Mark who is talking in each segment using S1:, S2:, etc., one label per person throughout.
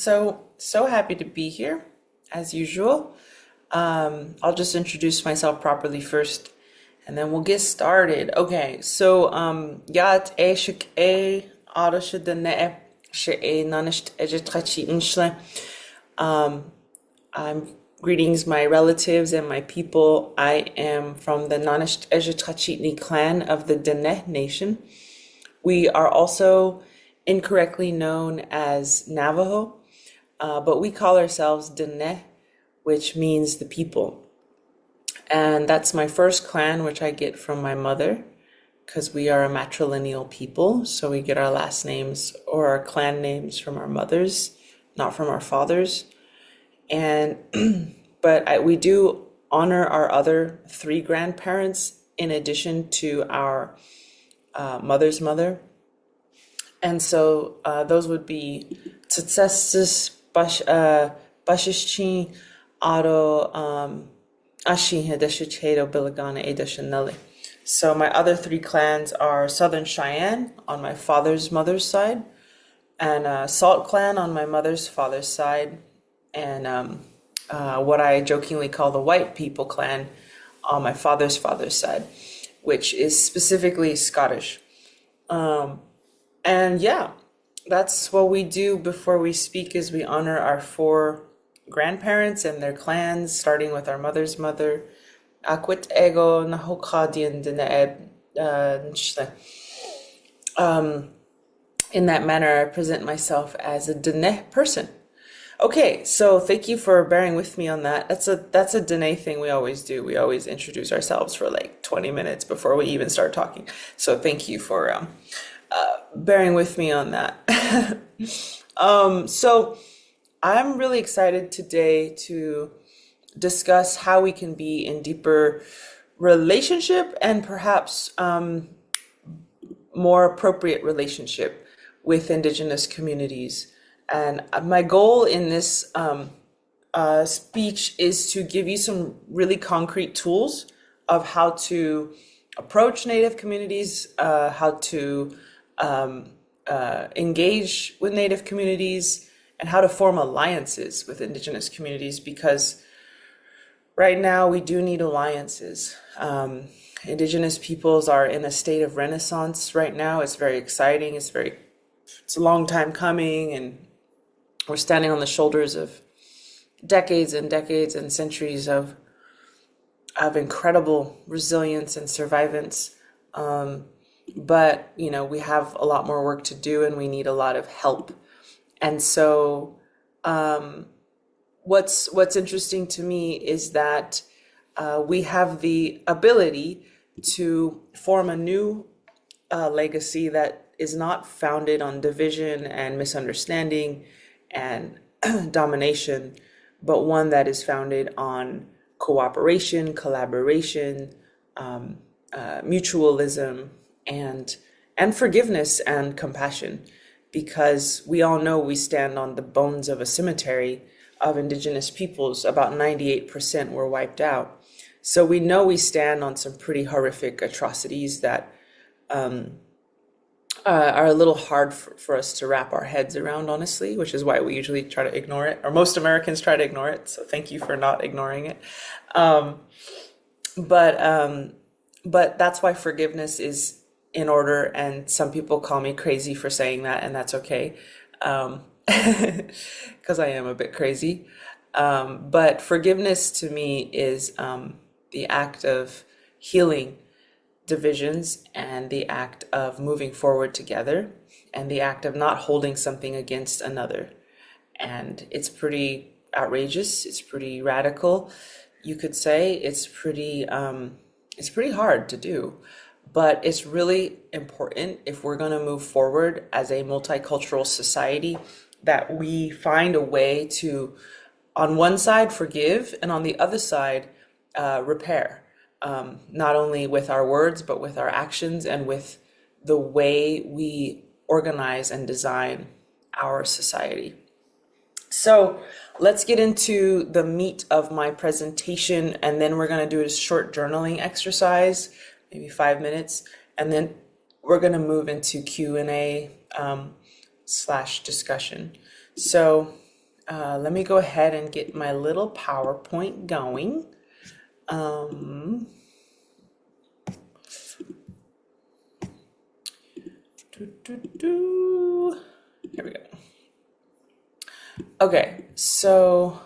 S1: So happy to be here, as usual. I'll just introduce myself properly first, and then we'll get started. Okay, yat e shik e ara shidene she e nanisht ejitrachi inshle. I'm greetings, my relatives and my people. I am from the Nanisht Ejitrachitni clan of the Dene Nation. We are also incorrectly known as Navajo, but we call ourselves Dene, which means the people. And that's my first clan, which I get from my mother, because we are a matrilineal people. So we get our last names or our clan names from our mothers, not from our fathers. And we do honor our other three grandparents in addition to our mother's mother. And so those would be Tsetsestis, Bashishchi, Aro, Ashi, Hedeshichedo, Bilagana, Edeshanelli. So my other three clans are Southern Cheyenne on my father's mother's side, and Salt Clan on my mother's father's side, and what I jokingly call the White People Clan on my father's side, which is specifically Scottish. And yeah, that's what we do before we speak is we honor our four grandparents and their clans, starting with our mother's mother. Akwit ego nahokadian dene. In that manner, I present myself as a Dene person. Okay, so thank you for bearing with me on that. That's a Dene thing we always do. We always introduce ourselves for like 20 minutes before we even start talking. So thank you for bearing with me on that. So I'm really excited today to discuss how we can be in deeper relationship and perhaps more appropriate relationship with Indigenous communities. And my goal in this speech is to give you some really concrete tools of how to approach Native communities, how to engage with Native communities, and how to form alliances with Indigenous communities, because right now we do need alliances. Indigenous peoples are in a state of renaissance right now. It's very exciting. It's a long time coming, and we're standing on the shoulders of decades and decades and centuries of incredible resilience and survivance. But we have a lot more work to do, and we need a lot of help. And so what's interesting to me is that we have the ability to form a new legacy that is not founded on division and misunderstanding and domination, but one that is founded on cooperation, collaboration, mutualism, and forgiveness and compassion, because we all know we stand on the bones of a cemetery of Indigenous peoples. About 98% were wiped out. So we know we stand on some pretty horrific atrocities that are a little hard for us to wrap our heads around, honestly, which is why we usually try to ignore it, or most Americans try to ignore it. So thank you for not ignoring it. But that's why forgiveness is in order, and some people call me crazy for saying that, and that's okay, because I am a bit crazy. But forgiveness to me is the act of healing divisions, and the act of moving forward together, and the act of not holding something against another. And it's pretty outrageous. It's pretty radical. You could say it's pretty hard to do, but it's really important if we're going to move forward as a multicultural society, that we find a way to, on one side, forgive, and on the other side, repair. Not only with our words, but with our actions and with the way we organize and design our society. So let's get into the meat of my presentation, and then we're going to do a short journaling exercise, maybe 5 minutes, and then we're going to move into Q&A / discussion. So Let me go ahead and get my little PowerPoint going. Here we go. Okay, so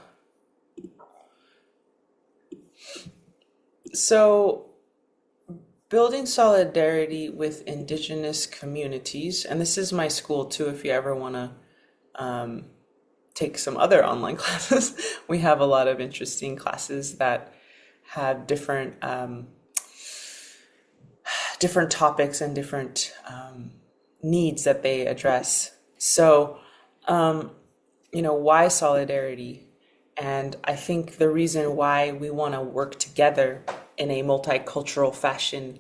S1: building solidarity with Indigenous communities, and this is my school too, if you ever want to take some other online classes. We have a lot of interesting classes that have different topics and different needs that they address. So, why solidarity? And I think the reason why we want to work together in a multicultural fashion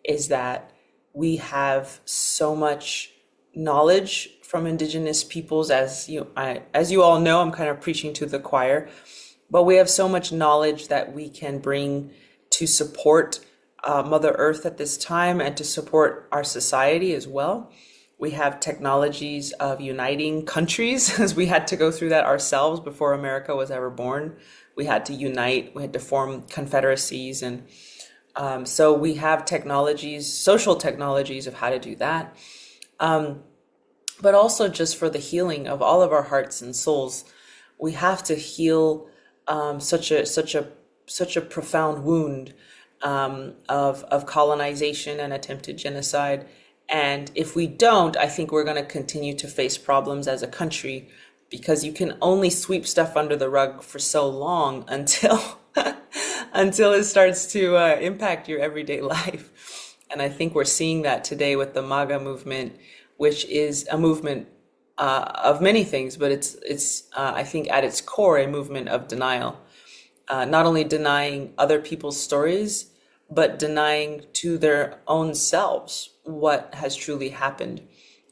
S1: is that we have so much knowledge from Indigenous peoples, as you all know. I'm kind of preaching to the choir, but we have so much knowledge that we can bring to support Mother Earth at this time and to support our society as well. We have technologies of uniting countries, as we had to go through that ourselves before America was ever born. We had to unite, we had to form confederacies. And so we have technologies, social technologies of how to do that. But also just for the healing of all of our hearts and souls, we have to heal such a profound wound of colonization and attempted genocide. And if we don't, I think we're going to continue to face problems as a country, because you can only sweep stuff under the rug for so long until until it starts to impact your everyday life. And I think we're seeing that today with the MAGA movement, which is a movement of many things, but it's I think at its core a movement of denial. Not only denying other people's stories, but denying to their own selves what has truly happened.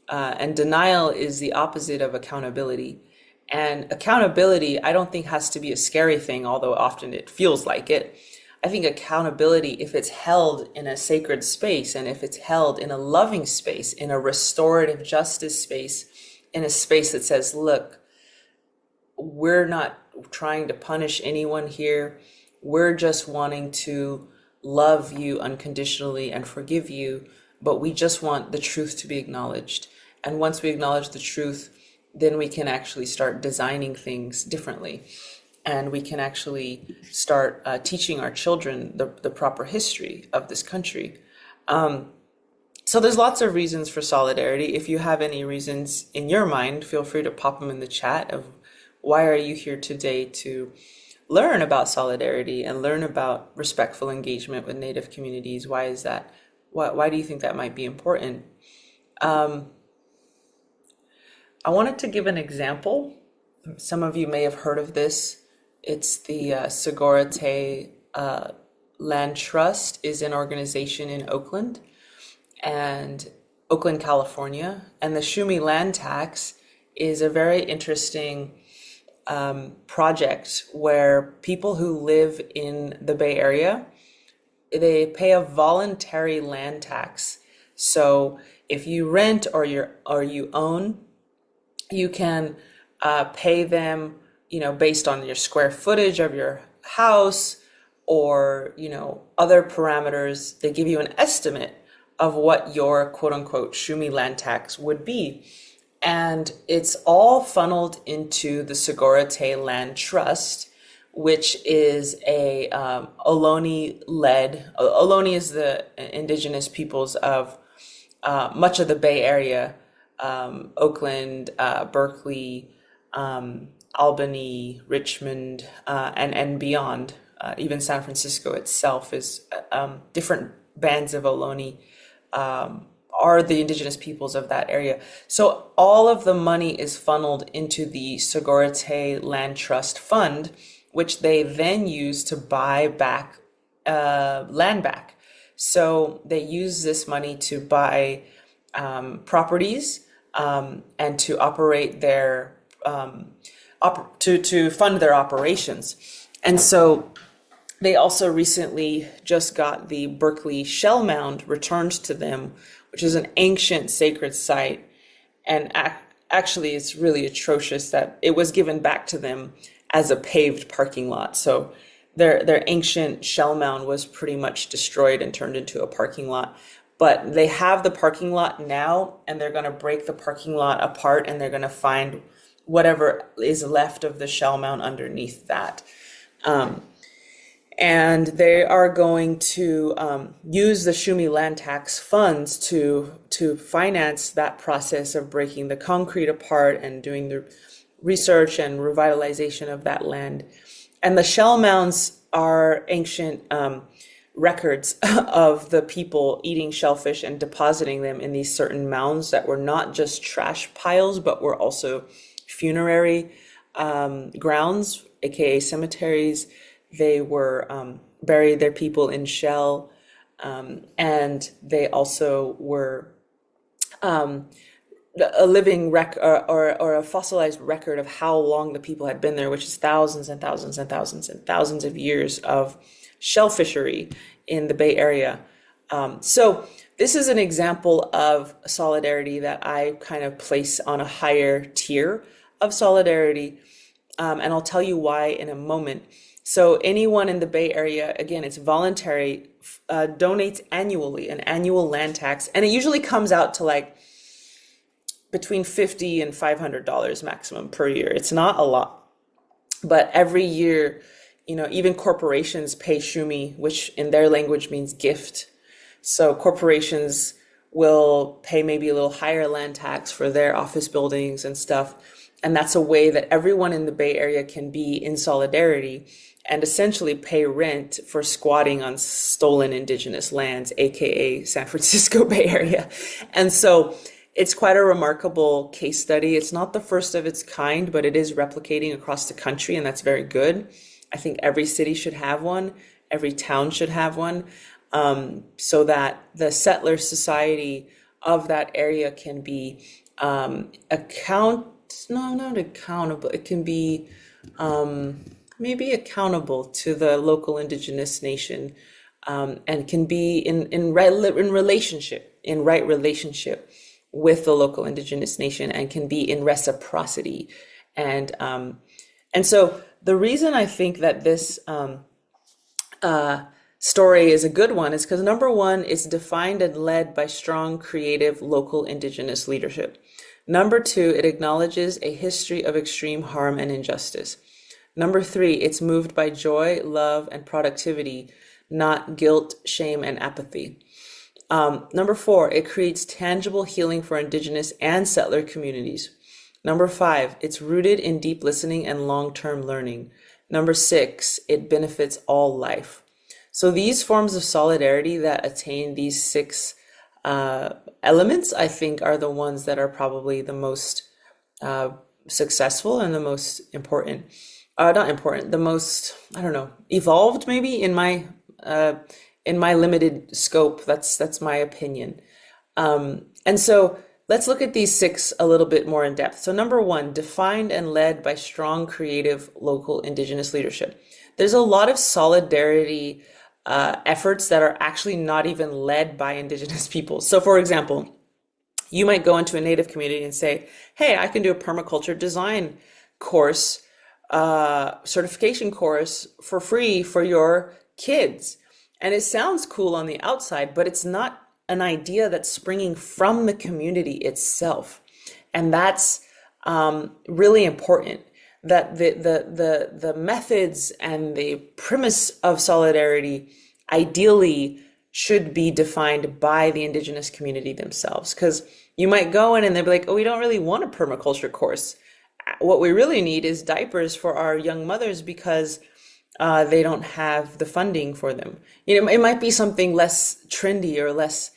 S1: And denial is the opposite of accountability. And accountability, I don't think has to be a scary thing, although often it feels like it. I think accountability, if it's held in a sacred space, and if it's held in a loving space, in a restorative justice space, in a space that says, look, we're not trying to punish anyone here. We're just wanting to love you unconditionally and forgive you, but we just want the truth to be acknowledged. And once we acknowledge the truth, then we can actually start designing things differently. And we can actually start teaching our children the proper history of this country. So there's lots of reasons for solidarity. If you have any reasons in your mind, feel free to pop them in the chat of why are you here today to learn about solidarity and learn about respectful engagement with Native communities. Why is that? Why do you think that might be important? I wanted to give an example. Some of you may have heard of this. It's the Segorite Land Trust is an organization in Oakland, California. And the Shumi land tax is a very interesting project where people who live in the Bay Area, they pay a voluntary land tax. So if you rent or you own, you can pay them, based on your square footage of your house or, other parameters. They give you an estimate of what your quote unquote Shumi land tax would be. And it's all funneled into the Segorite Land Trust, which is a Ohlone-led. Ohlone is the indigenous peoples of much of the Bay Area, Oakland, Berkeley, Albany, Richmond, and beyond. Even San Francisco itself is different bands of Ohlone are the indigenous peoples of that area. So all of the money is funneled into the Segorite Land Trust Fund, which they then use to buy back land back. So they use this money to buy properties and to operate their to fund their operations. And so they also recently just got the Berkeley Shell Mound returned to them, which is an ancient sacred site. And actually, it's really atrocious that it was given back to them as a paved parking lot. So their ancient shell mound was pretty much destroyed and turned into a parking lot. But they have the parking lot now, and they're going to break the parking lot apart, and they're going to find whatever is left of the shell mound underneath that. And they are going to use the Shumi land tax funds to finance that process of breaking the concrete apart and doing the research and revitalization of that land. And the shell mounds are ancient records of the people eating shellfish and depositing them in these certain mounds that were not just trash piles, but were also funerary grounds, aka cemeteries. They were buried their people in shell, and they also were a living or a fossilized record of how long the people had been there, which is thousands and thousands and thousands and thousands of years of shell fishery in the Bay Area. So this is an example of solidarity that I kind of place on a higher tier of solidarity, and I'll tell you why in a moment. So anyone in the Bay Area, again, it's voluntary, donates annually, an annual land tax, and it usually comes out to like between $50 and $500 maximum per year. It's not a lot, but every year, even corporations pay shumi, which in their language means gift. So corporations will pay maybe a little higher land tax for their office buildings and stuff. And that's a way that everyone in the Bay Area can be in solidarity and essentially pay rent for squatting on stolen indigenous lands, aka San Francisco Bay Area. And so it's quite a remarkable case study. It's not the first of its kind, but it is replicating across the country, and that's very good. I think every city should have one, every town should have one, so that the settler society of that area can be it can be maybe accountable to the local indigenous nation, and can be in right relationship with the local indigenous nation, and can be in reciprocity. And so the reason I think that this story is a good one is because number one, it's defined and led by strong, creative, local indigenous leadership. Number two, it acknowledges a history of extreme harm and injustice. Number three, it's moved by joy, love, and productivity, not guilt, shame, and apathy. Number four, it creates tangible healing for indigenous and settler communities. Number five, it's rooted in deep listening and long-term learning. Number six, it benefits all life. So these forms of solidarity that attain these six elements, I think, are the ones that are probably the most successful and the most important. Not important, the most, evolved maybe in my limited scope. That's my opinion. And so let's look at these six a little bit more in depth. So number one, defined and led by strong, creative, local indigenous leadership. There's a lot of solidarity efforts that are actually not even led by indigenous people. So for example, you might go into a native community and say, hey, I can do a permaculture design course, certification course for free for your kids. And it sounds cool on the outside, but it's not an idea that's springing from the community itself. And that's really important, that the methods and the premise of solidarity ideally should be defined by the indigenous community themselves. Because you might go in and they'll be like, oh, we don't really want a permaculture course. What we really need is diapers for our young mothers because they don't have the funding for them. It might be something less trendy or less,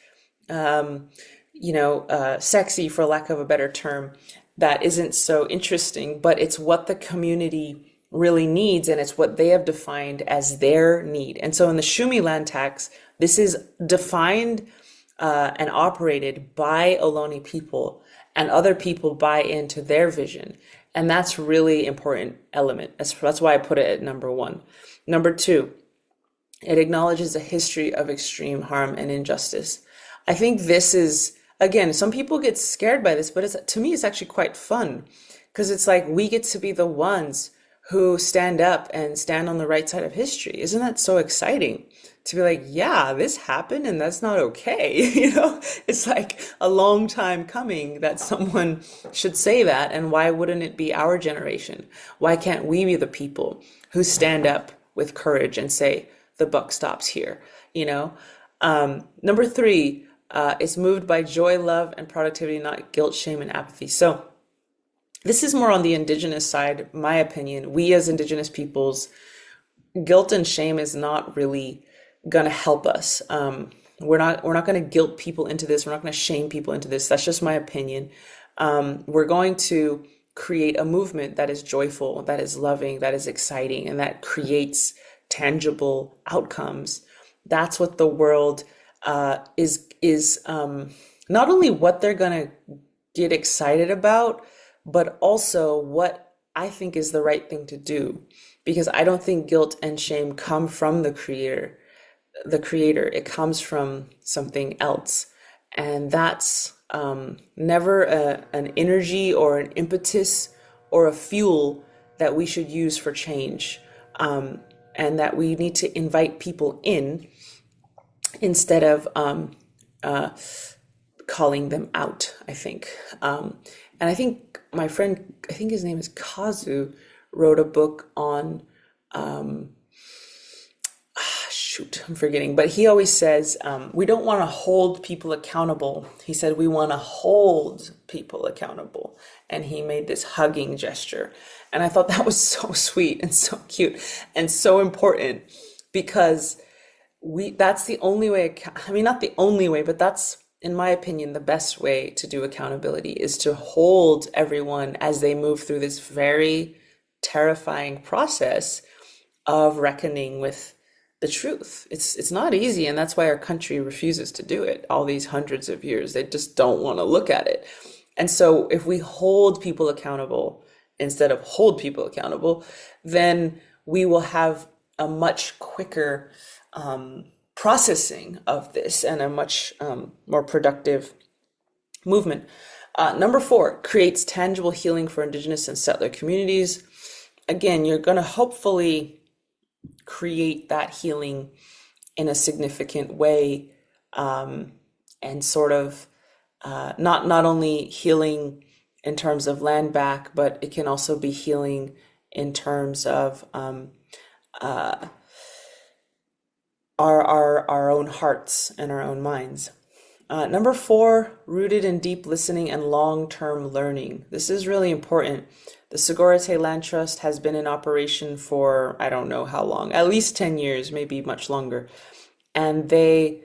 S1: sexy, for lack of a better term, that isn't so interesting, but it's what the community really needs, and it's what they have defined as their need. And so in the Shumi land tax, this is defined and operated by Ohlone people, and other people buy into their vision. And that's really important element. That's why I put it at number one. Number two, it acknowledges a history of extreme harm and injustice. I think this is again, some people get scared by this, but to me, it's actually quite fun because it's like we get to be the ones who stand up and stand on the right side of history. Isn't that so exciting? To be like, yeah, this happened and that's not okay. It's like a long time coming that someone should say that. And why wouldn't it be our generation? Why can't we be the people who stand up with courage and say, the buck stops here? You know? Number three, is moved by joy, love, and productivity, not guilt, shame, and apathy. So this is more on the Indigenous side, my opinion. We as Indigenous peoples, guilt and shame is not really gonna help us. We're not gonna guilt people into this. We're not gonna shame people into this. That's just my opinion. We're going to create a movement that is joyful, that is loving, that is exciting, and that creates tangible outcomes. That's what the world is not only what they're gonna get excited about, but also what I think is the right thing to do. Because I don't think guilt and shame come from the creator. It comes from something else. And that's never an energy or an impetus or a fuel that we should use for change. And that we need to invite people in instead of calling them out, I think. And I think my friend, I think his name is Kazu, wrote a book on, shoot, I'm forgetting, but he always says, we don't want to hold people accountable. He said, we want to hold people accountable. And he made this hugging gesture. And I thought that was so sweet and so cute and so important because that's the only way, I mean, not the only way, but that's, in my opinion, the best way to do accountability is to hold everyone as they move through this very terrifying process of reckoning with the truth. It's not easy, and that's why our country refuses to do it all these hundreds of years. They just don't want to look at it. And so if we hold people accountable instead of hold people accountable, then we will have a much quicker processing of this and a much more productive movement. Number four, creates tangible healing for Indigenous and settler communities. Again, you're going to hopefully create that healing in a significant way, and sort of not only healing in terms of land back, but it can also be healing in terms of our own hearts and our own minds. Number four, rooted in deep listening and long-term learning. This is really important. The Sogorea Land Trust has been in operation for, I don't know how long, at least 10 years, maybe much longer. And they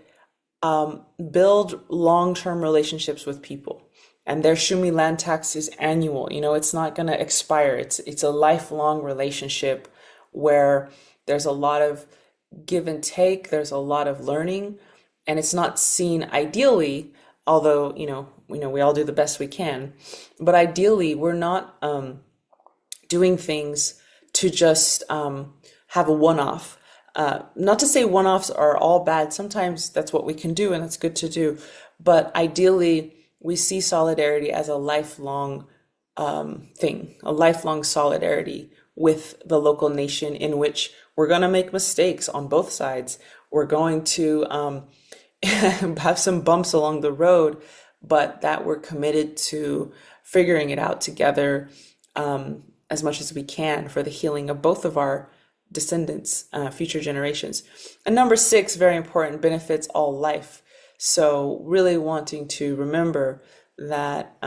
S1: build long-term relationships with people. And their Shumi land tax is annual. It's not going to expire. It's a lifelong relationship where there's a lot of give and take, there's a lot of learning, and it's not seen ideally, although, we all do the best we can, but ideally we're not doing things to just have a one-off. Not to say one-offs are all bad. Sometimes that's what we can do and it's good to do. But ideally, we see solidarity as a lifelong thing, a lifelong solidarity with the local nation in which we're going to make mistakes on both sides. We're going to have some bumps along the road, but that we're committed to figuring it out together as much as we can for the healing of both of our descendants, future generations. And number six, very important, benefits all life. So really wanting to remember that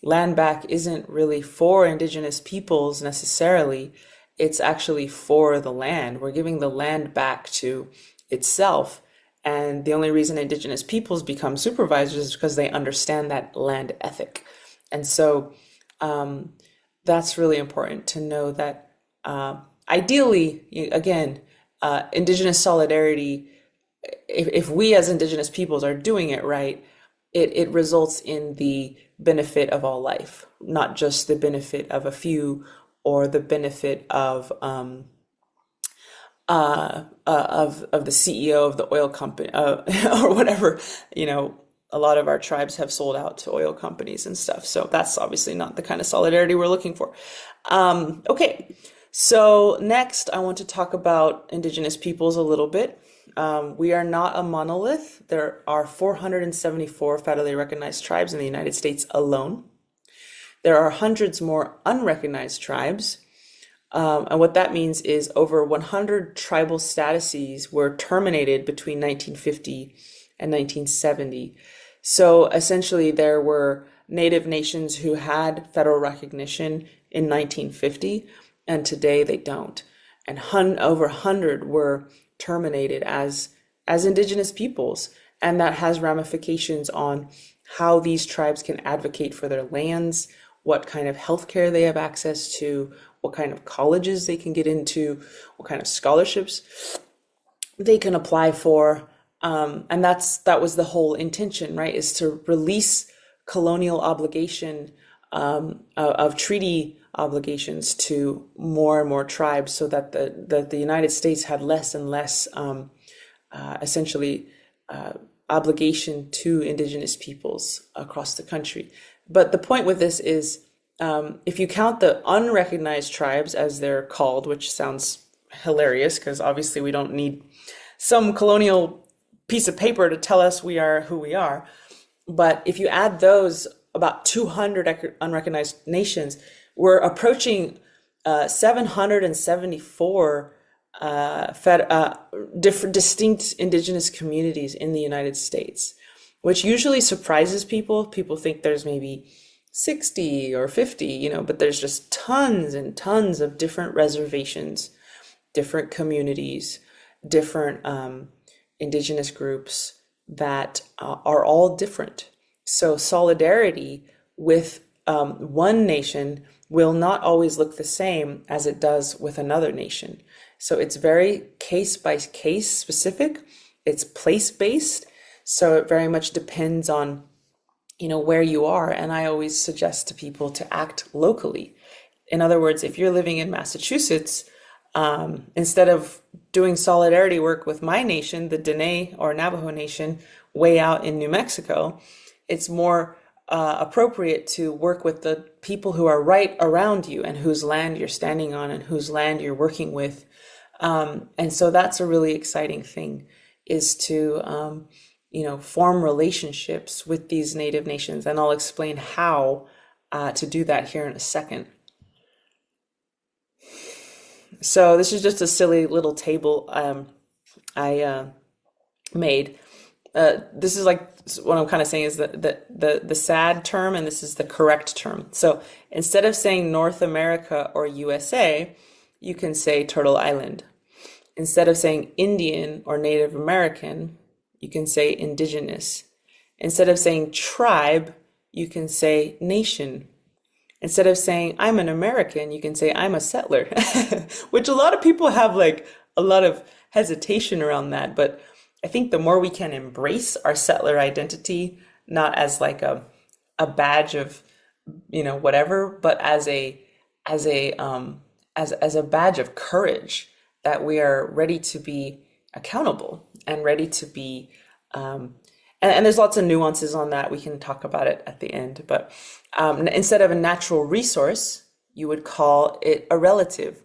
S1: land back isn't really for Indigenous peoples necessarily. It's actually for the land. We're giving the land back to itself. And the only reason Indigenous peoples become supervisors is because they understand that land ethic. And so that's really important to know that ideally, again, Indigenous solidarity, if we as Indigenous peoples are doing it right, it results in the benefit of all life, not just the benefit of a few or the benefit of the CEO of the oil company or whatever, a lot of our tribes have sold out to oil companies and stuff. So that's obviously not the kind of solidarity we're looking for. Okay, so next I want to talk about Indigenous peoples a little bit. We are not a monolith. There are 474 federally recognized tribes in the United States alone. There are hundreds more unrecognized tribes. And what that means is over 100 tribal statuses were terminated between 1950 and 1970. So essentially, there were Native nations who had federal recognition in 1950, and today they don't. And over 100 were terminated as Indigenous peoples. And that has ramifications on how these tribes can advocate for their lands, what kind of healthcare they have access to, what kind of colleges they can get into, what kind of scholarships they can apply for. And that was the whole intention, right? Is to release colonial obligation of treaty obligations to more and more tribes, so that the United States had less and less essentially obligation to Indigenous peoples across the country. But the point with this is, if you count the unrecognized tribes, as they're called, which sounds hilarious because obviously we don't need some colonial piece of paper to tell us we are who we are. But if you add those, about 200 unrecognized nations, we're approaching 774 different distinct Indigenous communities in the United States, which usually surprises people. People think there's maybe 60 or 50, but there's just tons and tons of different reservations, different communities, different Indigenous groups that are all different. So solidarity with one nation will not always look the same as it does with another nation. So it's very case by case specific. It's place based. So it very much depends on, where you are. And I always suggest to people to act locally. In other words, if you're living in Massachusetts, instead of doing solidarity work with my nation, the Dene or Navajo Nation, way out in New Mexico, it's more appropriate to work with the people who are right around you and whose land you're standing on and whose land you're working with. And so that's a really exciting thing, is to, form relationships with these Native nations. And I'll explain how to do that here in a second. So this is just a silly little table I made. This is like what I'm kind of saying is the sad term, and this is the correct term. So instead of saying North America or USA, you can say Turtle Island. Instead of saying Indian or Native American, you can say Indigenous. Instead of saying tribe, you can say nation. Instead of saying I'm an American, you can say I'm a settler, which a lot of people have like a lot of hesitation around that. But I think the more we can embrace our settler identity, not as like a badge of, whatever, but as a badge of courage, that we are ready to be accountable and ready to be, and there's lots of nuances on that. We can talk about it at the end. But instead of a natural resource, you would call it a relative.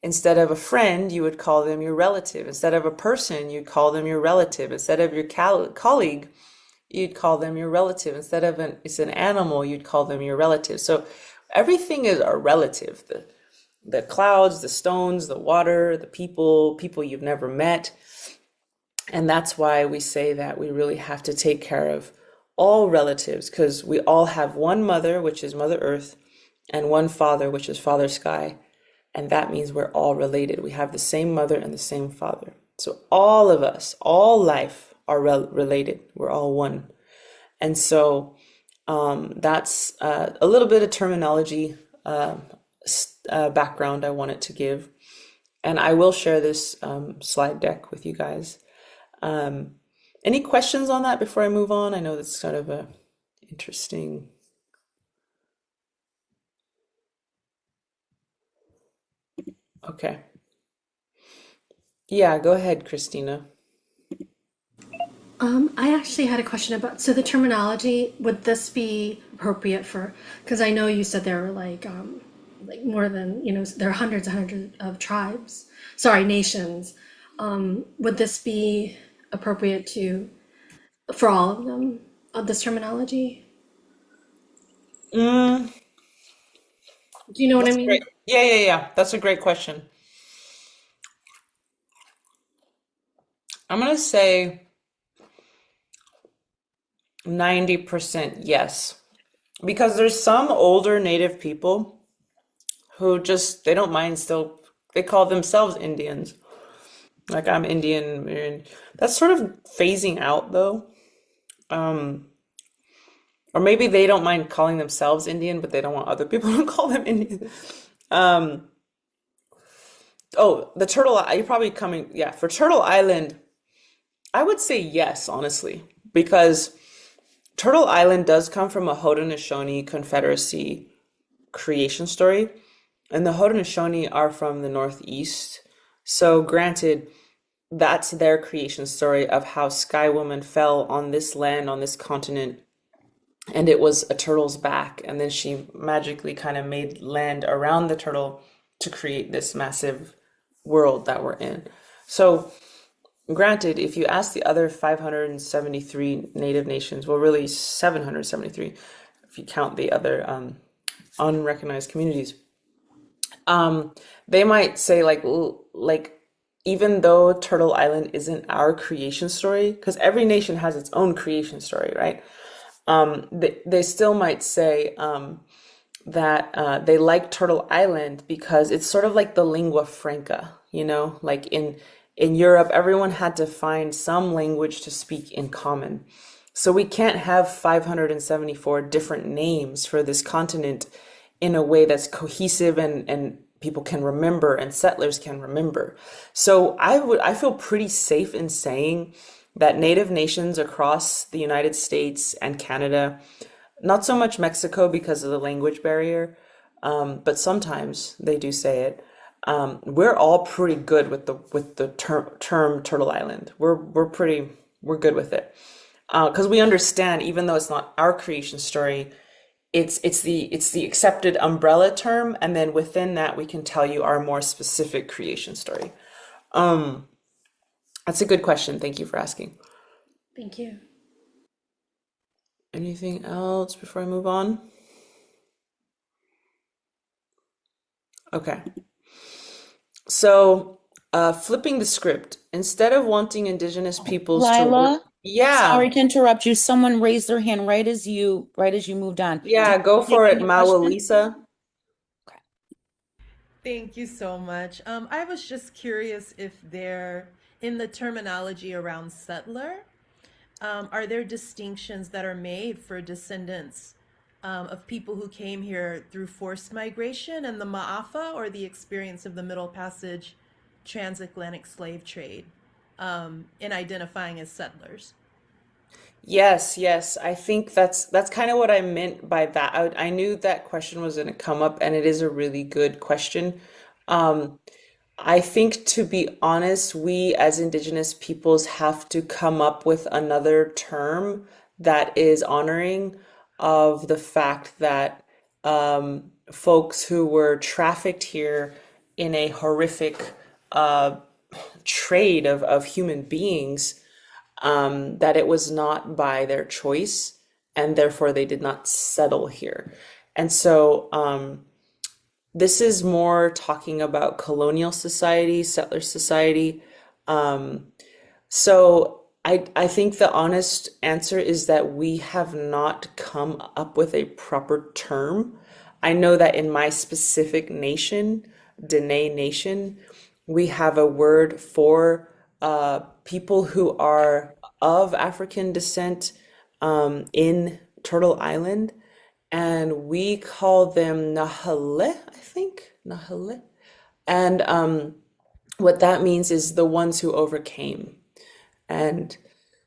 S1: Instead of a friend, you would call them your relative. Instead of a person, you'd call them your relative. Instead of your colleague, you'd call them your relative. Instead of it's an animal, you'd call them your relative. So everything is a relative. The clouds, the stones, the water, the people you've never met. And that's why we say that we really have to take care of all relatives, because we all have one mother, which is Mother Earth, and one father, which is Father Sky. And that means we're all related. We have the same mother and the same father. So all of us, all life are related. We're all one. And so that's a little bit of terminology background I wanted to give. And I will share this slide deck with you guys. Any questions on that before I move on? I know that's kind of a interesting. Okay. Yeah, go ahead, Christina.
S2: I actually had a question about, so the terminology, would this be appropriate for, because I know you said there were like more than, there are hundreds and hundreds of tribes, sorry, nations. Would this be appropriate for all of them, of this terminology?
S1: Mm,
S2: Do you know what I
S1: that's
S2: mean?
S1: great. Yeah, yeah, yeah. That's a great question. I'm gonna say 90% yes. Because there's some older native people who just they don't mind still they call themselves Indians. Like I'm Indian, and that's sort of phasing out though. Um, or maybe they don't mind calling themselves Indian, but they don't want other people to call them Indian. Um, oh, the Turtle, you're probably coming, yeah, for Turtle Island, I would say yes, honestly, because Turtle Island does come from a Haudenosaunee Confederacy creation story, and the Haudenosaunee are from the Northeast. So, granted, that's their creation story of how Sky Woman fell on this land, on this continent, and it was a turtle's back, and then she magically kind of made land around the turtle to create this massive world that we're in. So, granted, if you ask the other 573 native nations, well, really 773, if you count the other unrecognized communities, um, they might say like even though Turtle Island isn't our creation story, because every nation has its own creation story, right? They still might say that they like Turtle Island because it's sort of like the lingua franca, like in Europe, everyone had to find some language to speak in common. So we can't have 574 different names for this continent in a way that's cohesive and people can remember and settlers can remember. So I feel pretty safe in saying that native nations across the United States and Canada, not so much Mexico because of the language barrier, but sometimes they do say it. We're all pretty good with the term Turtle Island. We're good with it because we understand, even though it's not our creation story, it's the accepted umbrella term, and then within that we can tell you our more specific creation story. Um, that's a good question. Thank you for asking.
S2: Thank you.
S1: Anything else before I move on? Okay. So, flipping the script, instead of wanting Indigenous peoples to work,
S3: Lila,
S1: yeah,
S3: sorry to interrupt you. Someone raised their hand right as you moved on.
S1: yeah,
S3: Did
S1: go
S3: you take
S1: for it,
S3: any question?
S1: Mawa.
S3: Okay.
S4: Thank you so much. I was just curious if there, in the terminology around settler, are there distinctions that are made for descendants of people who came here through forced migration and the Ma'afa, or the experience of the Middle Passage transatlantic slave trade, in identifying as settlers?
S1: Yes, yes. I think that's kind of what I meant by that. I knew that question was going to come up, and it is a really good question. Um, I think, to be honest, we as Indigenous peoples have to come up with another term that is honoring of the fact that folks who were trafficked here in a horrific trade of human beings, that it was not by their choice, and therefore they did not settle here. And so this is more talking about colonial society, settler society. So I think the honest answer is that we have not come up with a proper term. I know that in my specific nation, Dene Nation, we have a word for people who are of African descent in Turtle Island, and we call them Nahale, I think. Nahale. And what that means is the ones who overcame. And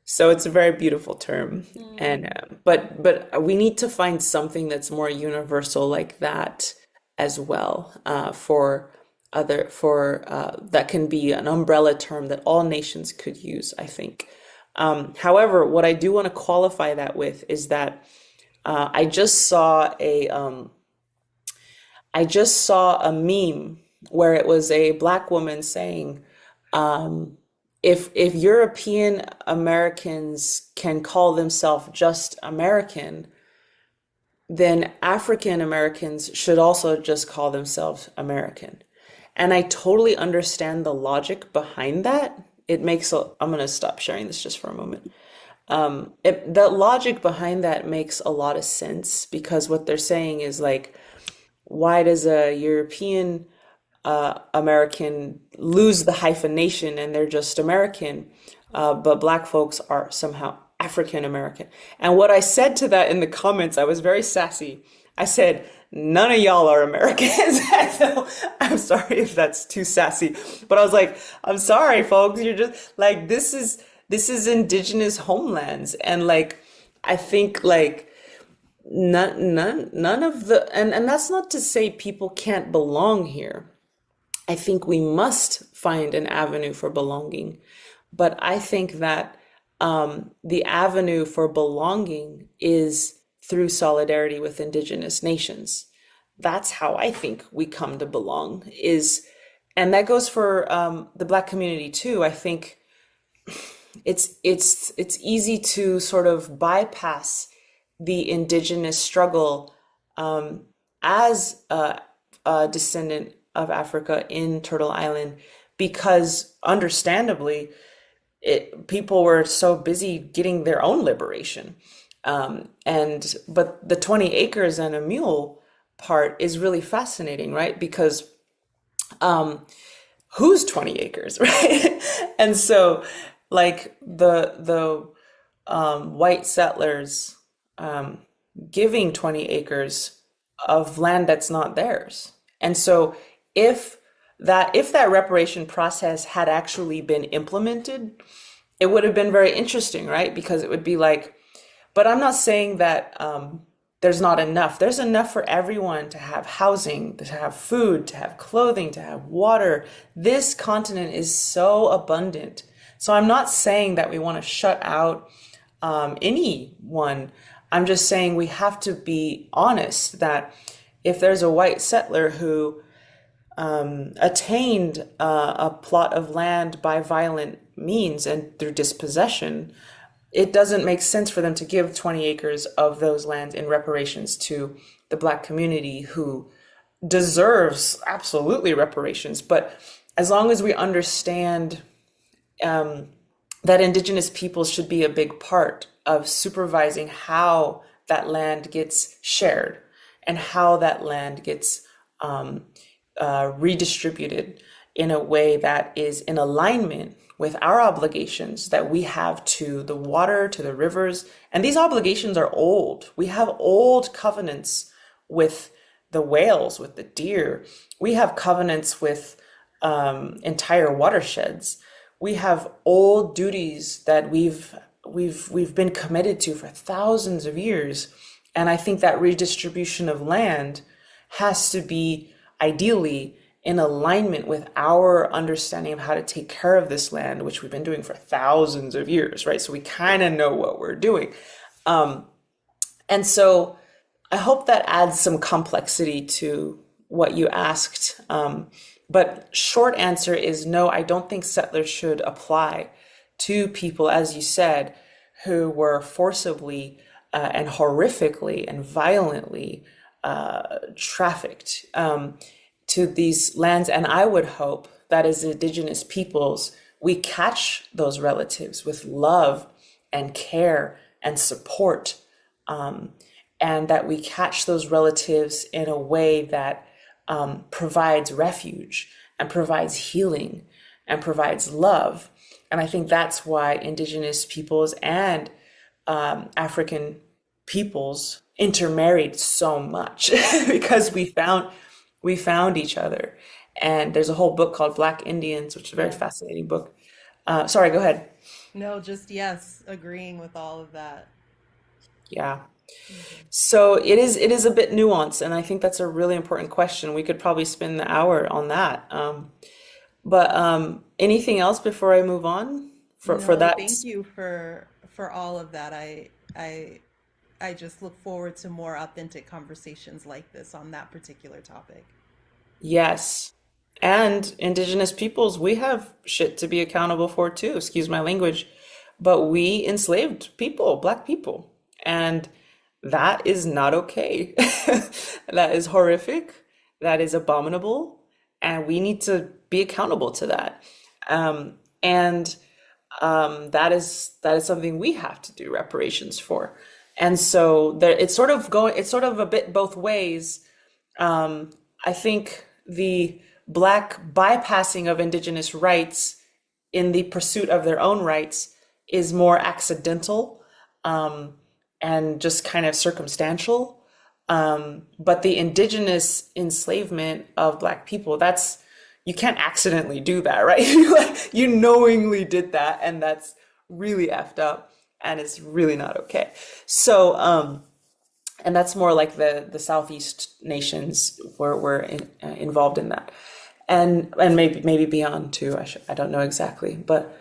S1: so it's a very beautiful term. And but we need to find something that's more universal like that as well, for that can be an umbrella term that all nations could use, I think. However, what I do want to qualify that with is that I just saw a meme where it was a black woman saying, if European Americans can call themselves just American, then African Americans should also just call themselves American. And I totally understand the logic behind that. I'm going to stop sharing this just for a moment. The logic behind that makes a lot of sense because what they're saying is like, why does a European American lose the hyphenation and they're just American, but black folks are somehow African American? And what I said to that in the comments, I was very sassy. I said, none of y'all are Americans. So I'm sorry if that's too sassy, but I was like, I'm sorry, folks. You're just like, this is indigenous homelands. And like, I think like none of the, and that's not to say people can't belong here. I think we must find an avenue for belonging. But I think that the avenue for belonging is through solidarity with Indigenous nations. That's how I think we come to belong and that goes for the Black community too. I think it's easy to sort of bypass the Indigenous struggle as a descendant of Africa in Turtle Island, because understandably, people were so busy getting their own liberation. But the 20 acres and a mule part is really fascinating, right? Because who's 20 acres, right? And so, like the white settlers giving 20 acres of land that's not theirs. And so if that reparation process had actually been implemented, it would have been very interesting, right? Because it would be like, but I'm not saying that there's not enough. There's enough for everyone to have housing, to have food, to have clothing, to have water. This continent is so abundant. So I'm not saying that we want to shut out anyone. I'm just saying we have to be honest that if there's a white settler who attained a plot of land by violent means and through dispossession, it doesn't make sense for them to give 20 acres of those lands in reparations to the Black community who deserves absolutely reparations. But as long as we understand that Indigenous peoples should be a big part of supervising how that land gets shared and how that land gets redistributed in a way that is in alignment with our obligations that we have to the water, to the rivers. And these obligations are old. We have old covenants with the whales, with the deer. We have covenants with entire watersheds. We have old duties that we've been committed to for thousands of years. And I think that redistribution of land has to be ideally in alignment with our understanding of how to take care of this land, which we've been doing for thousands of years, right? So we kind of know what we're doing. And so I hope that adds some complexity to what you asked. But short answer is no, I don't think settlers should apply to people, as you said, who were forcibly and horrifically and violently trafficked to these lands. And I would hope that as Indigenous peoples, we catch those relatives with love and care and support, and that we catch those relatives in a way that provides refuge and provides healing and provides love. And I think that's why Indigenous peoples and African peoples intermarried so much because we found each other. And there's a whole book called Black Indians, which is a very fascinating book. Sorry, go ahead.
S4: No, just yes, agreeing with all of that.
S1: Yeah. So it is a bit nuanced, and I think that's a really important question. We could probably spend the hour on that. But anything else before I move on for
S4: No,
S1: that.
S4: thank you for all of that. I I just look forward to more authentic conversations like this on that particular topic.
S1: Yes. And indigenous peoples, we have shit to be accountable for too, excuse my language. But we enslaved people, black people. And that is not okay. That is horrific. That is abominable. And we need to be accountable to that. And that is something we have to do reparations for. And so there, it's sort of a bit both ways. I think the black bypassing of indigenous rights in the pursuit of their own rights is more accidental, and just kind of circumstantial. But the indigenous enslavement of black people, that's, you can't accidentally do that, right? You knowingly did that, and that's really effed up, and it's really not okay. So, and that's more like the Southeast nations were involved in that, and maybe beyond too. I don't know exactly, but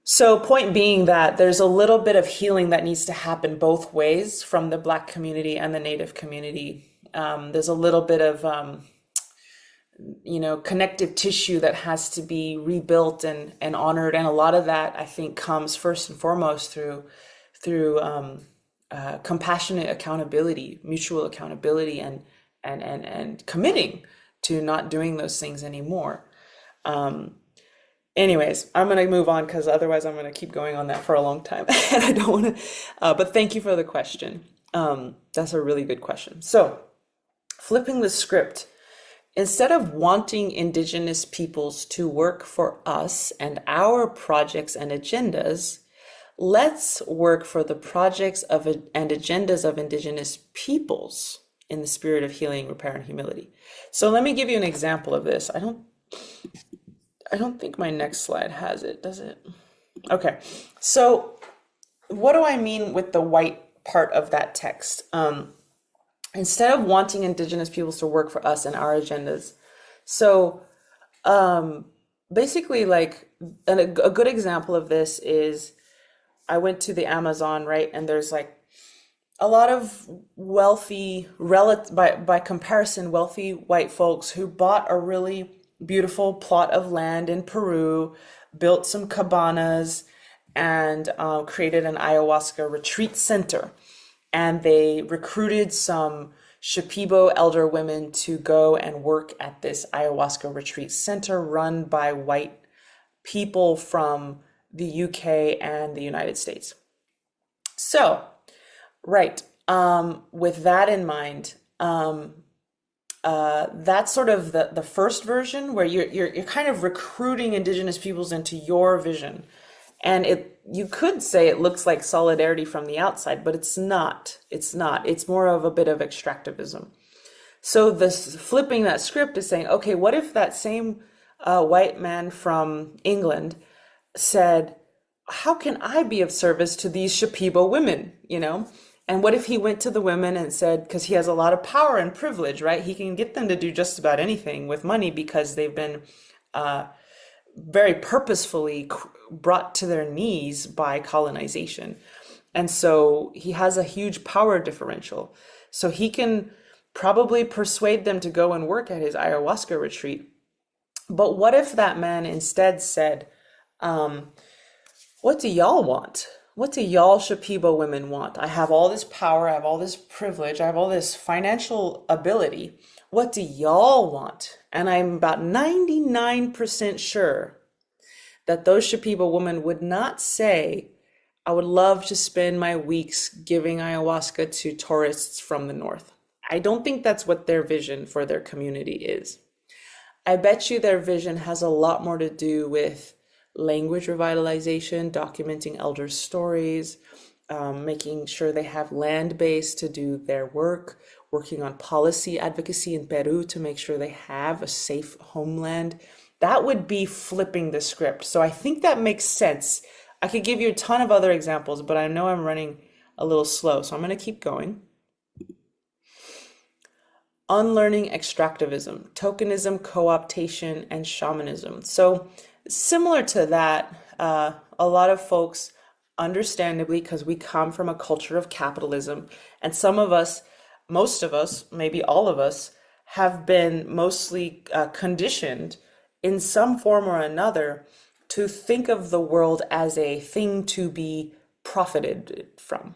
S1: so point being that there's a little bit of healing that needs to happen both ways from the Black community and the Native community. There's a little bit of connective tissue that has to be rebuilt and honored, and a lot of that I think comes first and foremost through compassionate accountability, mutual accountability, and committing to not doing those things anymore. Anyways, I'm going to move on because otherwise I'm going to keep going on that for a long time, and I don't want to. But thank you for the question. That's a really good question. So, flipping the script, instead of wanting Indigenous peoples to work for us and our projects and agendas, let's work for the projects and agendas of Indigenous peoples in the spirit of healing, repair, and humility. So let me give you an example of this. I don't think my next slide has it, does it? Okay, so what do I mean with the white part of that text? Instead of wanting Indigenous peoples to work for us and our agendas. So basically, like a good example of this is I went to the Amazon, right? And there's like a lot of wealthy, by comparison, wealthy white folks who bought a really beautiful plot of land in Peru, built some cabanas, and created an ayahuasca retreat center. And they recruited some Shipibo elder women to go and work at this ayahuasca retreat center run by white people from the UK and the United States. So, right, with that in mind, that's sort of the first version where you're kind of recruiting Indigenous peoples into your vision. And you could say it looks like solidarity from the outside, but it's not. It's not. It's more of a bit of extractivism. So this flipping that script is saying, okay, what if that same white man from England said, how can I be of service to these Shipibo women, And what if he went to the women and said, because he has a lot of power and privilege, right? He can get them to do just about anything with money because they've been very purposefully brought to their knees by colonization. And so he has a huge power differential. So he can probably persuade them to go and work at his ayahuasca retreat. But what if that man instead said, what do y'all want? What do y'all Shipibo women want? I have all this power, I have all this privilege, I have all this financial ability. What do y'all want? And I'm about 99% sure that those Shipibo women would not say, I would love to spend my weeks giving ayahuasca to tourists from the north. I don't think that's what their vision for their community is. I bet you their vision has a lot more to do with language revitalization, documenting elders' stories, making sure they have land base to do their work, working on policy advocacy in Peru to make sure they have a safe homeland. That would be flipping the script. So I think that makes sense. I could give you a ton of other examples, but I know I'm running a little slow, so I'm going to keep going. Unlearning extractivism, tokenism, co-optation, and shamanism. So similar to that, a lot of folks, understandably, because we come from a culture of capitalism, and some of us, most of us, maybe all of us, have been mostly conditioned in some form or another to think of the world as a thing to be profited from.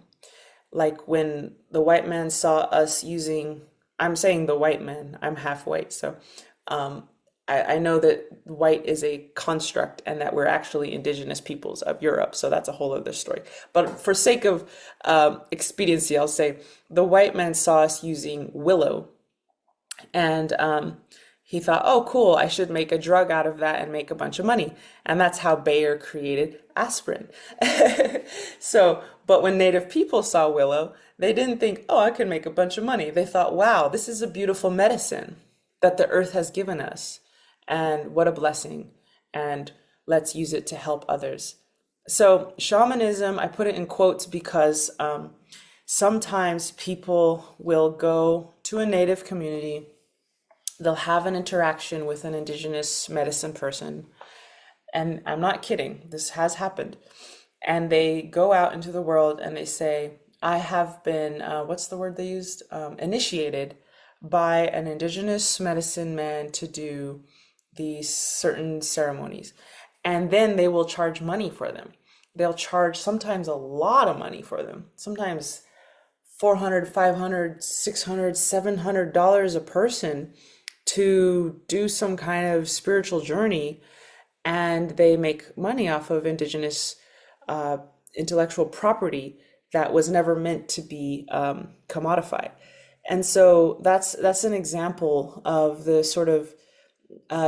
S1: Like when the white man saw us using, I'm saying the white man, I'm half white, so um, I know that white is a construct and that we're actually indigenous peoples of Europe, so that's a whole other story. But for sake of expediency, I'll say the white man saw us using willow, and he thought, oh, cool, I should make a drug out of that and make a bunch of money. And that's how Bayer created aspirin. So, but when native people saw willow, they didn't think, oh, I can make a bunch of money. They thought, wow, this is a beautiful medicine that the earth has given us. And what a blessing. And let's use it to help others. So, shamanism, I put it in quotes because sometimes people will go to a native community, they'll have an interaction with an indigenous medicine person, and I'm not kidding, this has happened, and they go out into the world and they say, I have been, what's the word they used? Initiated by an indigenous medicine man to do these certain ceremonies. And then they will charge money for them. They'll charge sometimes a lot of money for them, sometimes $400, $500, $600, $700 a person to do some kind of spiritual journey, and they make money off of indigenous intellectual property that was never meant to be commodified. And so that's an example of the sort of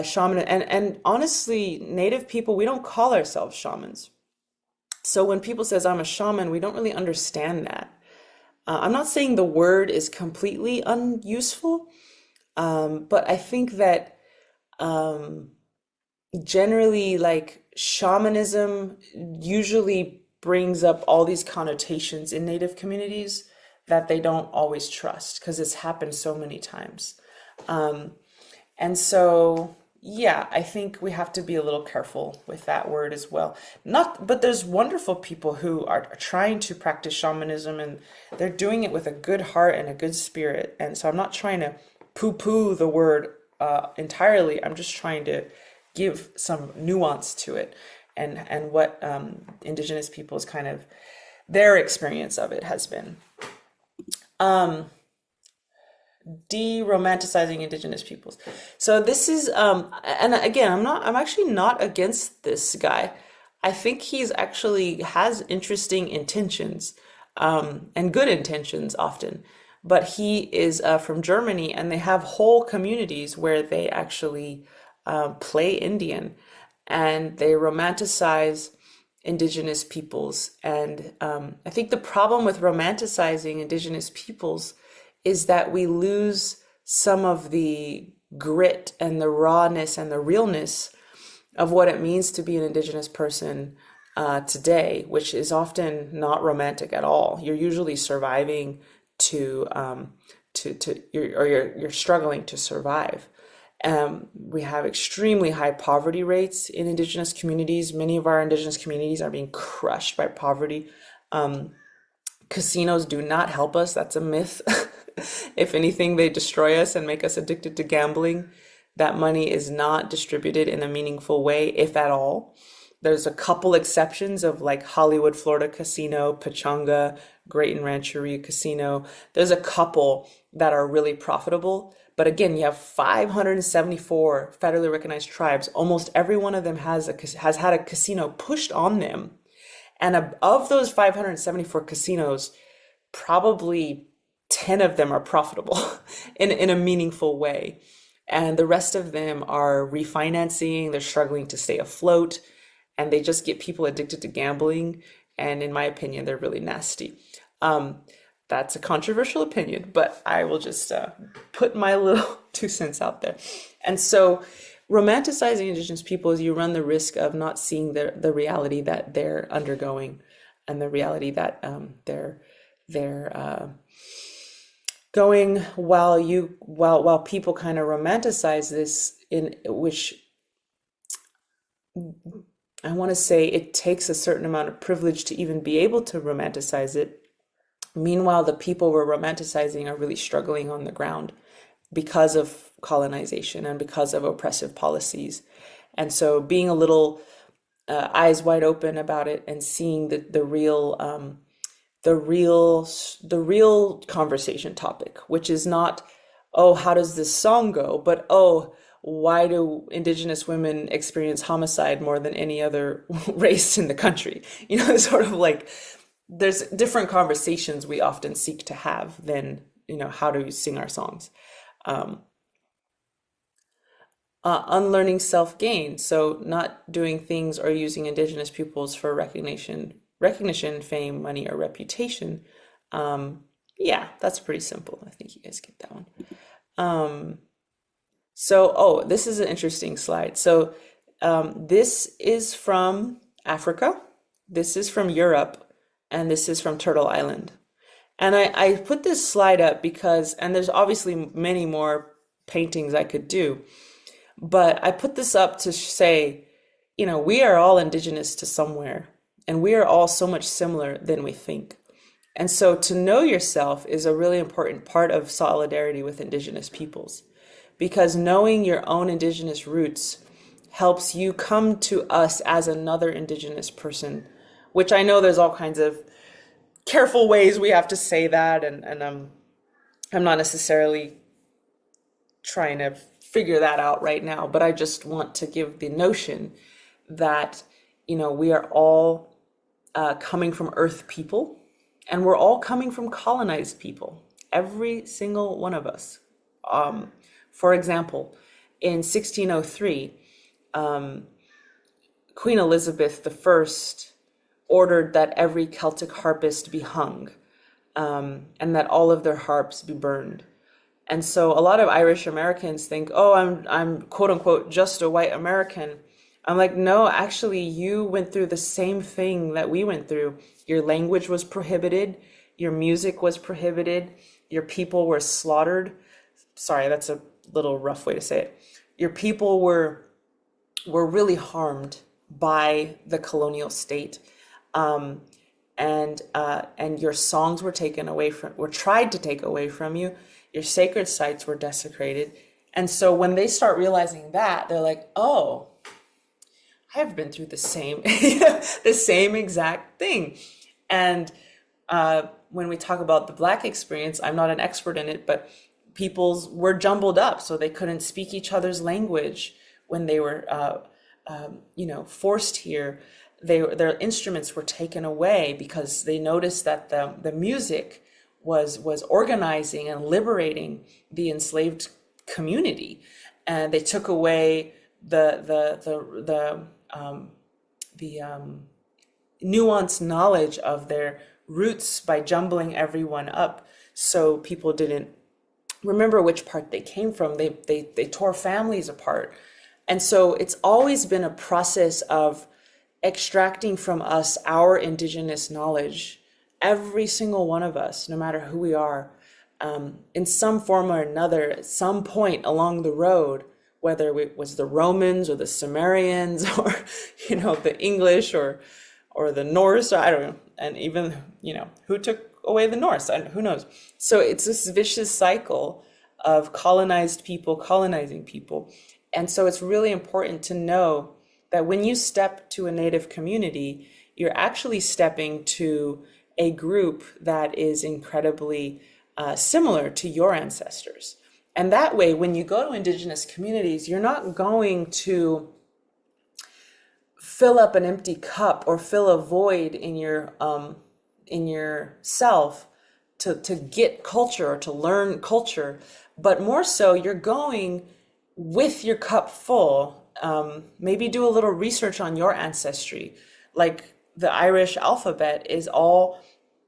S1: shaman. And honestly, native people, we don't call ourselves shamans. So when people says I'm a shaman, we don't really understand that. I'm not saying the word is completely unuseful, but I think that generally, like, shamanism usually brings up all these connotations in native communities that they don't always trust because it's happened so many times. And so, yeah, I think we have to be a little careful with that word as well. Not, but there's wonderful people who are trying to practice shamanism, and they're doing it with a good heart and a good spirit. And so I'm not trying to poo-poo the word entirely. I'm just trying to give some nuance to it, and what indigenous people's kind of their experience of it has been. De-romanticizing indigenous peoples. So this is and again, I'm actually not against this guy. I think he's actually has interesting intentions, and good intentions often. But he is from Germany, and they have whole communities where they actually play Indian, and they romanticize indigenous peoples. And I think the problem with romanticizing indigenous peoples is that we lose some of the grit and the rawness and the realness of what it means to be an indigenous person today, which is often not romantic at all. You're usually surviving you're struggling to survive. We have extremely high poverty rates in indigenous communities. Many of our indigenous communities are being crushed by poverty. Casinos do not help us. That's a myth. If anything, they destroy us and make us addicted to gambling. That money is not distributed in a meaningful way, if at all. There's a couple exceptions of like Hollywood, Florida Casino, Pachanga, Great and Rancheria Casino. There's a couple that are really profitable. But again, you have 574 federally recognized tribes. Almost every one of them has had a casino pushed on them. And of those 574 casinos, probably 10 of them are profitable in a meaningful way. And the rest of them are refinancing, they're struggling to stay afloat, and they just get people addicted to gambling. And in my opinion, they're really nasty. That's a controversial opinion, but I will just put my little 2 cents out there. And so romanticizing indigenous people is you run the risk of not seeing the reality that they're undergoing, and the reality that they're going, while people kind of romanticize this, in which I want to say it takes a certain amount of privilege to even be able to romanticize it. Meanwhile, the people we're romanticizing are really struggling on the ground because of colonization and because of oppressive policies. And so being a little eyes wide open about it and seeing the real conversation topic, which is not, oh, how does this song go? But, oh, why do Indigenous women experience homicide more than any other race in the country? Sort of like there's different conversations we often seek to have than, how do we sing our songs? Um, Unlearning self-gain, so not doing things or using Indigenous peoples for recognition, fame, money, or reputation. Um, yeah, that's pretty simple. I think you guys get that one. Um, oh, this is an interesting slide. So, this is from Africa, this is from Europe, and this is from Turtle Island. And I put this slide up because, and there's obviously many more paintings I could do, but I put this up to say, we are all indigenous to somewhere, and we are all so much similar than we think. And so to know yourself is a really important part of solidarity with Indigenous peoples, because knowing your own Indigenous roots helps you come to us as another Indigenous person, which I know there's all kinds of careful ways we have to say that, and I'm not necessarily trying to figure that out right now, but I just want to give the notion that, we are all coming from Earth people, and we're all coming from colonized people, every single one of us. For example, in 1603, Queen Elizabeth I ordered that every Celtic harpist be hung, and that all of their harps be burned. And so a lot of Irish Americans think, oh, I'm quote unquote just a white American. I'm like, no, actually, you went through the same thing that we went through. Your language was prohibited, your music was prohibited, your people were slaughtered. Sorry, that's a little rough way to say it. Your people were really harmed by the colonial state. And your songs were tried to take away from you. Your sacred sites were desecrated. And so when they start realizing that, they're like, oh, I've been through the same, the same exact thing. And when we talk about the Black experience, I'm not an expert in it, but peoples were jumbled up, so they couldn't speak each other's language when they were, forced here. Their instruments were taken away because they noticed that the music was organizing and liberating the enslaved community, and they took away the nuanced knowledge of their roots by jumbling everyone up, so people didn't remember which part they came from. They tore families apart, and so it's always been a process of extracting from us our Indigenous knowledge, every single one of us, no matter who we are, in some form or another, at some point along the road, whether it was the Romans or the Sumerians or, the English or the Norse, I don't know, and even, who took away the Norse, who knows? So it's this vicious cycle of colonized people colonizing people. And so it's really important to know that when you step to a Native community, you're actually stepping to a group that is incredibly similar to your ancestors. And that way, when you go to Indigenous communities, you're not going to fill up an empty cup or fill a void in your self to get culture or to learn culture, but more so you're going with your cup full. Maybe do a little research on your ancestry. Like the Irish alphabet is all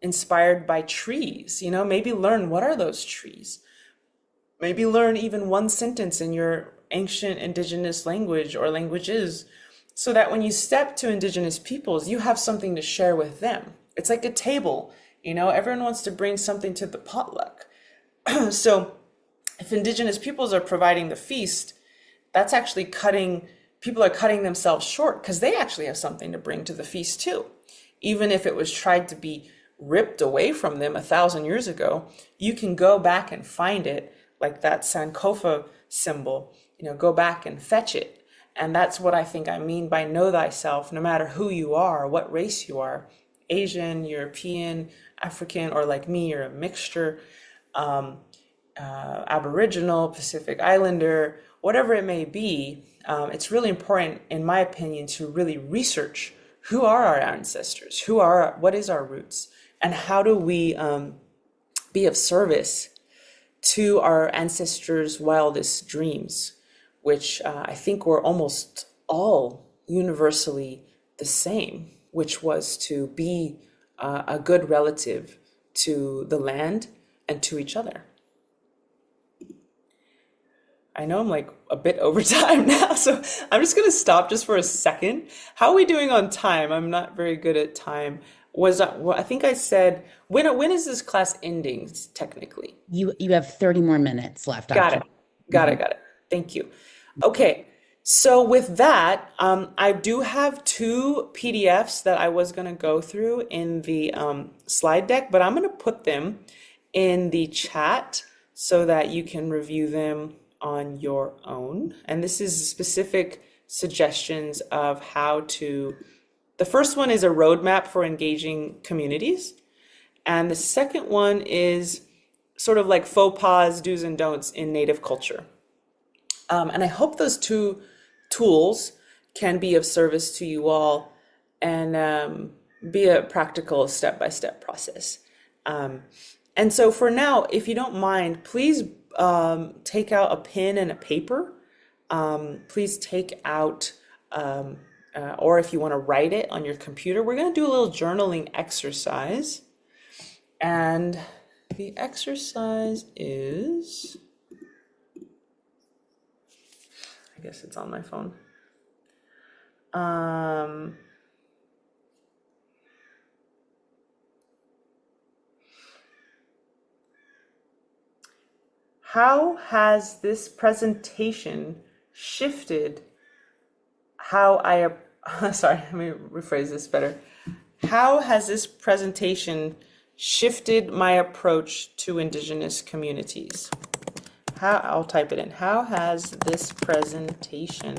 S1: inspired by trees, maybe learn what are those trees. Maybe learn even one sentence in your ancient Indigenous language or languages, so that when you step to Indigenous peoples, you have something to share with them. It's like a table, everyone wants to bring something to the potluck. So if Indigenous peoples are providing the feast, that's actually cutting people are cutting themselves short because they actually have something to bring to the feast too. Even if it was tried to be ripped away from them 1,000 years ago, you can go back and find it, like that Sankofa symbol, go back and fetch it. And that's what I think I mean by know thyself, no matter who you are, what race you are, Asian, European, African, or like me, you're a mixture, Aboriginal, Pacific Islander, whatever it may be. It's really important, in my opinion, to really research who are our ancestors, what is our roots, and how do we be of service to our ancestors' wildest dreams, which I think were almost all universally the same, which was to be a good relative to the land and to each other. I know I'm like a bit over time now, so I'm just going to stop just for a second. How are we doing on time? I'm not very good at time. I think I said, when is this class ending technically?
S5: You have 30 more minutes left
S1: Got
S5: after.
S1: it. Got it. Thank you. Okay. So with that, I do have 2 PDFs that I was going to go through in the slide deck, but I'm going to put them in the chat so that you can review them on your own. And this is specific suggestions of how to. The first one is a roadmap for engaging communities. And the second one is sort of like faux pas, do's and don'ts in Native culture. And I hope those 2 tools can be of service to you all and be a practical step-by-step process. And so for now, if you don't mind, please take out a pen and a paper. Please take out, or if you want to write it on your computer, we're going to do a little journaling exercise. And the exercise is, I guess it's on my phone. How has this presentation shifted how sorry, let me rephrase this better. How has this presentation shifted my approach to Indigenous communities? I'll type it in. How has this presentation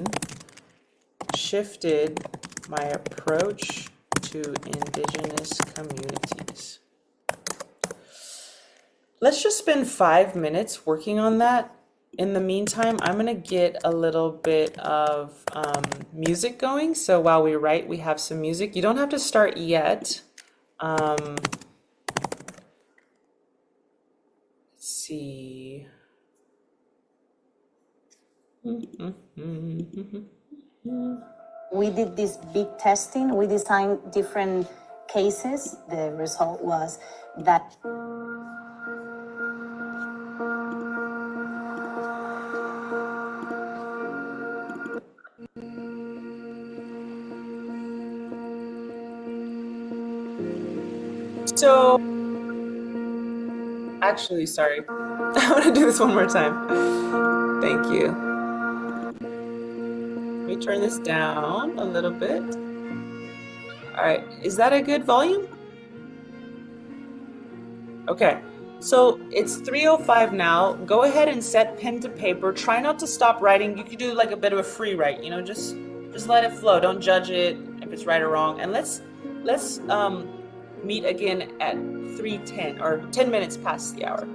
S1: shifted my approach to Indigenous communities? Let's just spend 5 minutes working on that. In the meantime, I'm going to get a little bit of music going. So while we write, we have some music. You don't have to start yet. Let's see.
S6: We did this big testing. We designed different cases. The result was that
S1: So, actually, sorry. I want to do this one more time. Thank you. Let me turn this down a little bit. All right, is that a good volume? Okay, so it's 3:05 now. Go ahead and set pen to paper. Try not to stop writing. You could do like a bit of a free write, just let it flow. Don't judge it if it's right or wrong. And let's meet again at 3:10 or 10 minutes past the hour.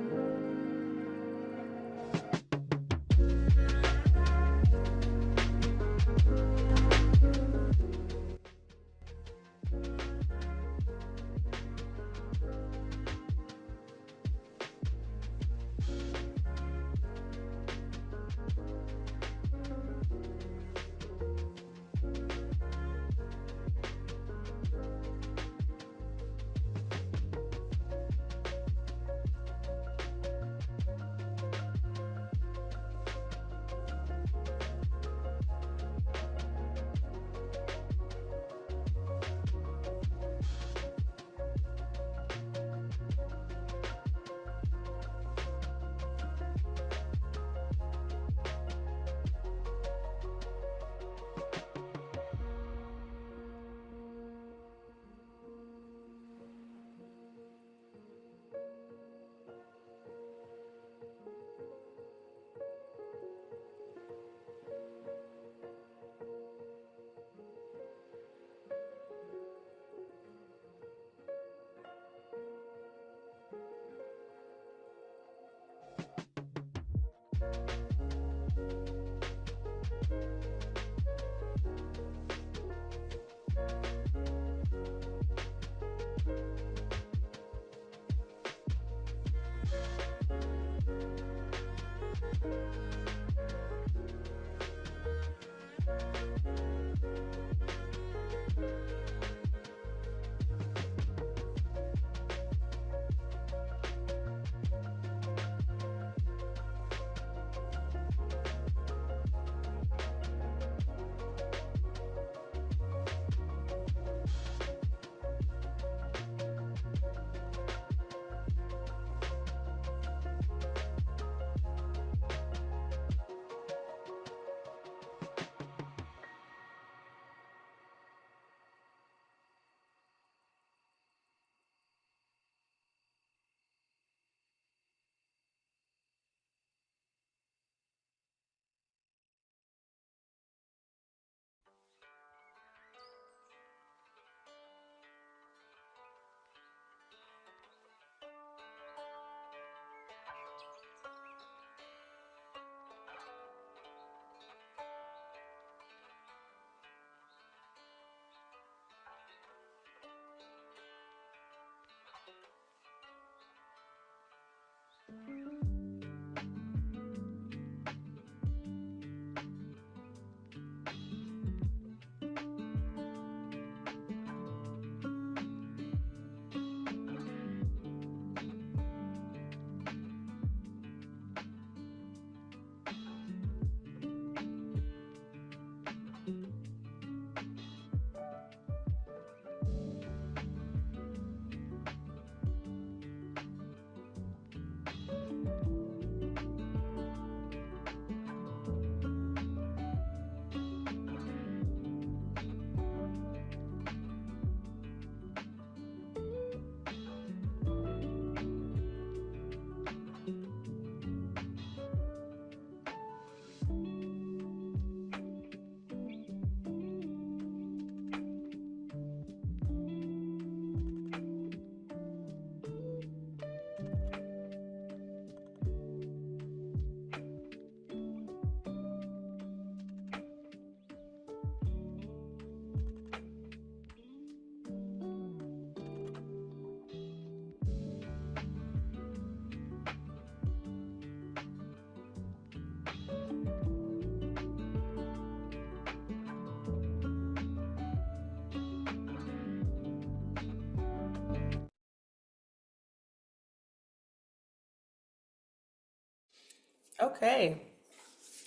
S1: Okay,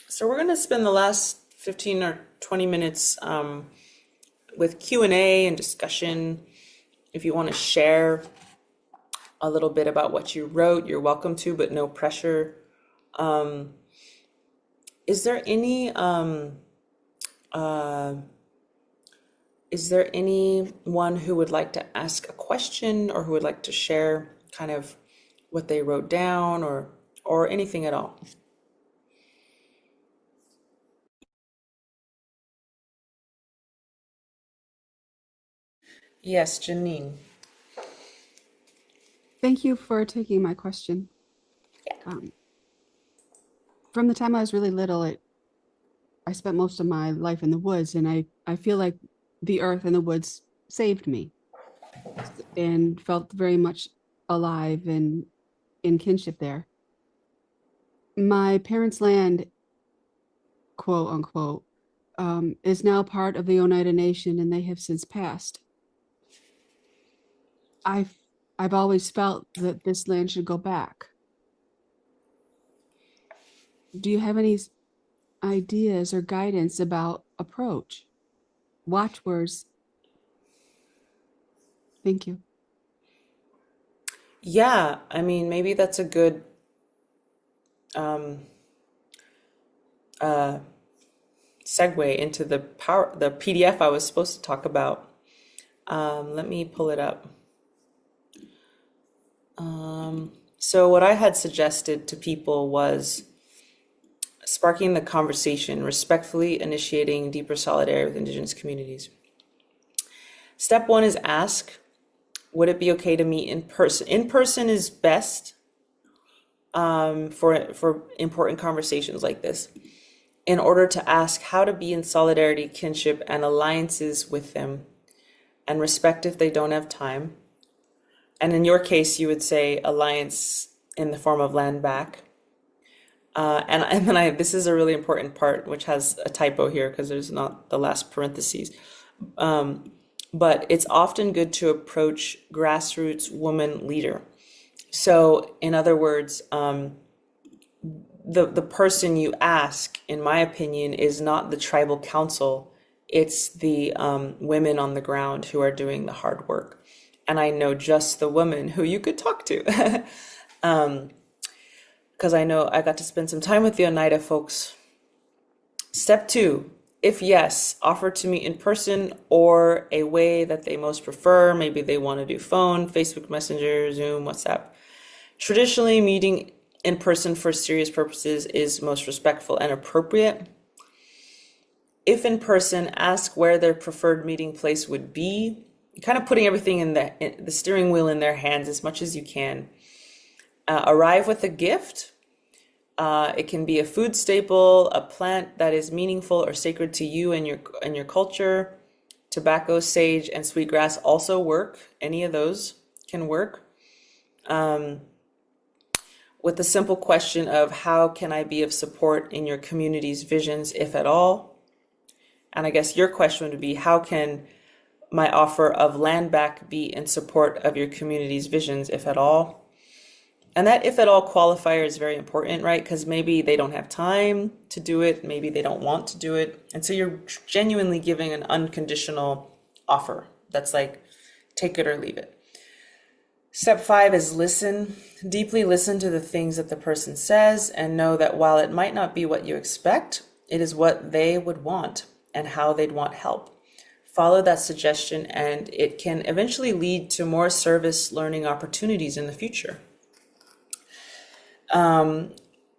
S1: so we're going to spend the last 15 or 20 minutes with Q&A and discussion. If you want to share a little bit about what you wrote, you're welcome to, but no pressure. Is there anyone who would like to ask a question or who would like to share kind of what they wrote down or anything at all? Yes, Janine.
S7: Thank you for taking my question. Um, from the time I was really little, I spent most of my life in the woods, and I feel like the earth and the woods saved me and felt very much alive and in kinship there. My parents' land, quote unquote, is now part of the Oneida Nation, and they have since passed. I've always felt that this land should go back. Do you have any ideas or guidance about approach? Watchwords. Thank you.
S1: Yeah, I mean, maybe that's a good um, uh, segue into the PDF I was supposed to talk about. Let me pull it up. So what I had suggested to people was sparking the conversation, respectfully initiating deeper solidarity with Indigenous communities. Step one is ask, would it be okay to meet in person? In person is best for important conversations like this, in order to ask how to be in solidarity, kinship, and alliances with them, and respect if they don't have time. And in your case, you would say alliance in the form of land back. And then this is a really important part, which has a typo here because there's not the last parentheses. But it's often good to approach grassroots woman leader. So in other words, the person you ask, in my opinion, is not the tribal council. It's the women on the ground who are doing the hard work. And I know just the woman who you could talk to. Because I know I got to spend some time with the Oneida folks. Step two, if yes, offer to meet in person or a way that they most prefer. Maybe they want to do phone, Facebook Messenger, Zoom, WhatsApp. Traditionally, meeting in person for serious purposes is most respectful and appropriate. If in person, ask where their preferred meeting place would be, kind of putting everything in the steering wheel in their hands as much as you can. Arrive with a gift. It can be a food staple, a plant that is meaningful or sacred to you and your culture. Tobacco, sage, and sweetgrass also work. Any of those can work. With the simple question of how can I be of support in your community's visions, if at all? And I guess your question would be, how can my offer of land back be in support of your community's visions, if at all? And that if at all qualifier is very important, right? Because maybe they don't have time to do it. Maybe they don't want to do it. And so you're genuinely giving an unconditional offer. That's like, take it or leave it. Step five is listen. Deeply listen to the things that the person says and know that while it might not be what you expect, it is what they would want and how they'd want help. Follow that suggestion and it can eventually lead to more service learning opportunities in the future.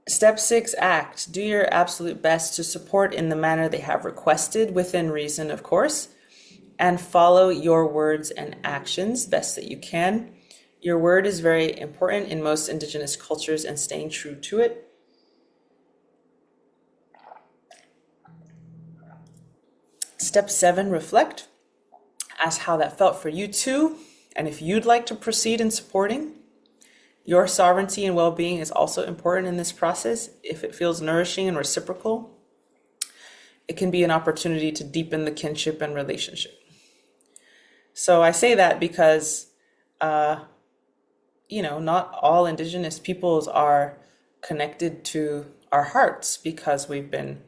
S1: Step six, act. Do your absolute best to support in the manner they have requested, within reason, of course, and follow your words and actions best that you can. Your word is very important in most Indigenous cultures and staying true to it. Step seven, reflect. Ask how that felt for you too, and if you'd like to proceed in supporting. Your sovereignty and well-being is also important in this process. If it feels nourishing and reciprocal, it can be an opportunity to deepen the kinship and relationship. So I say that because, not all Indigenous peoples are connected to our hearts because we've been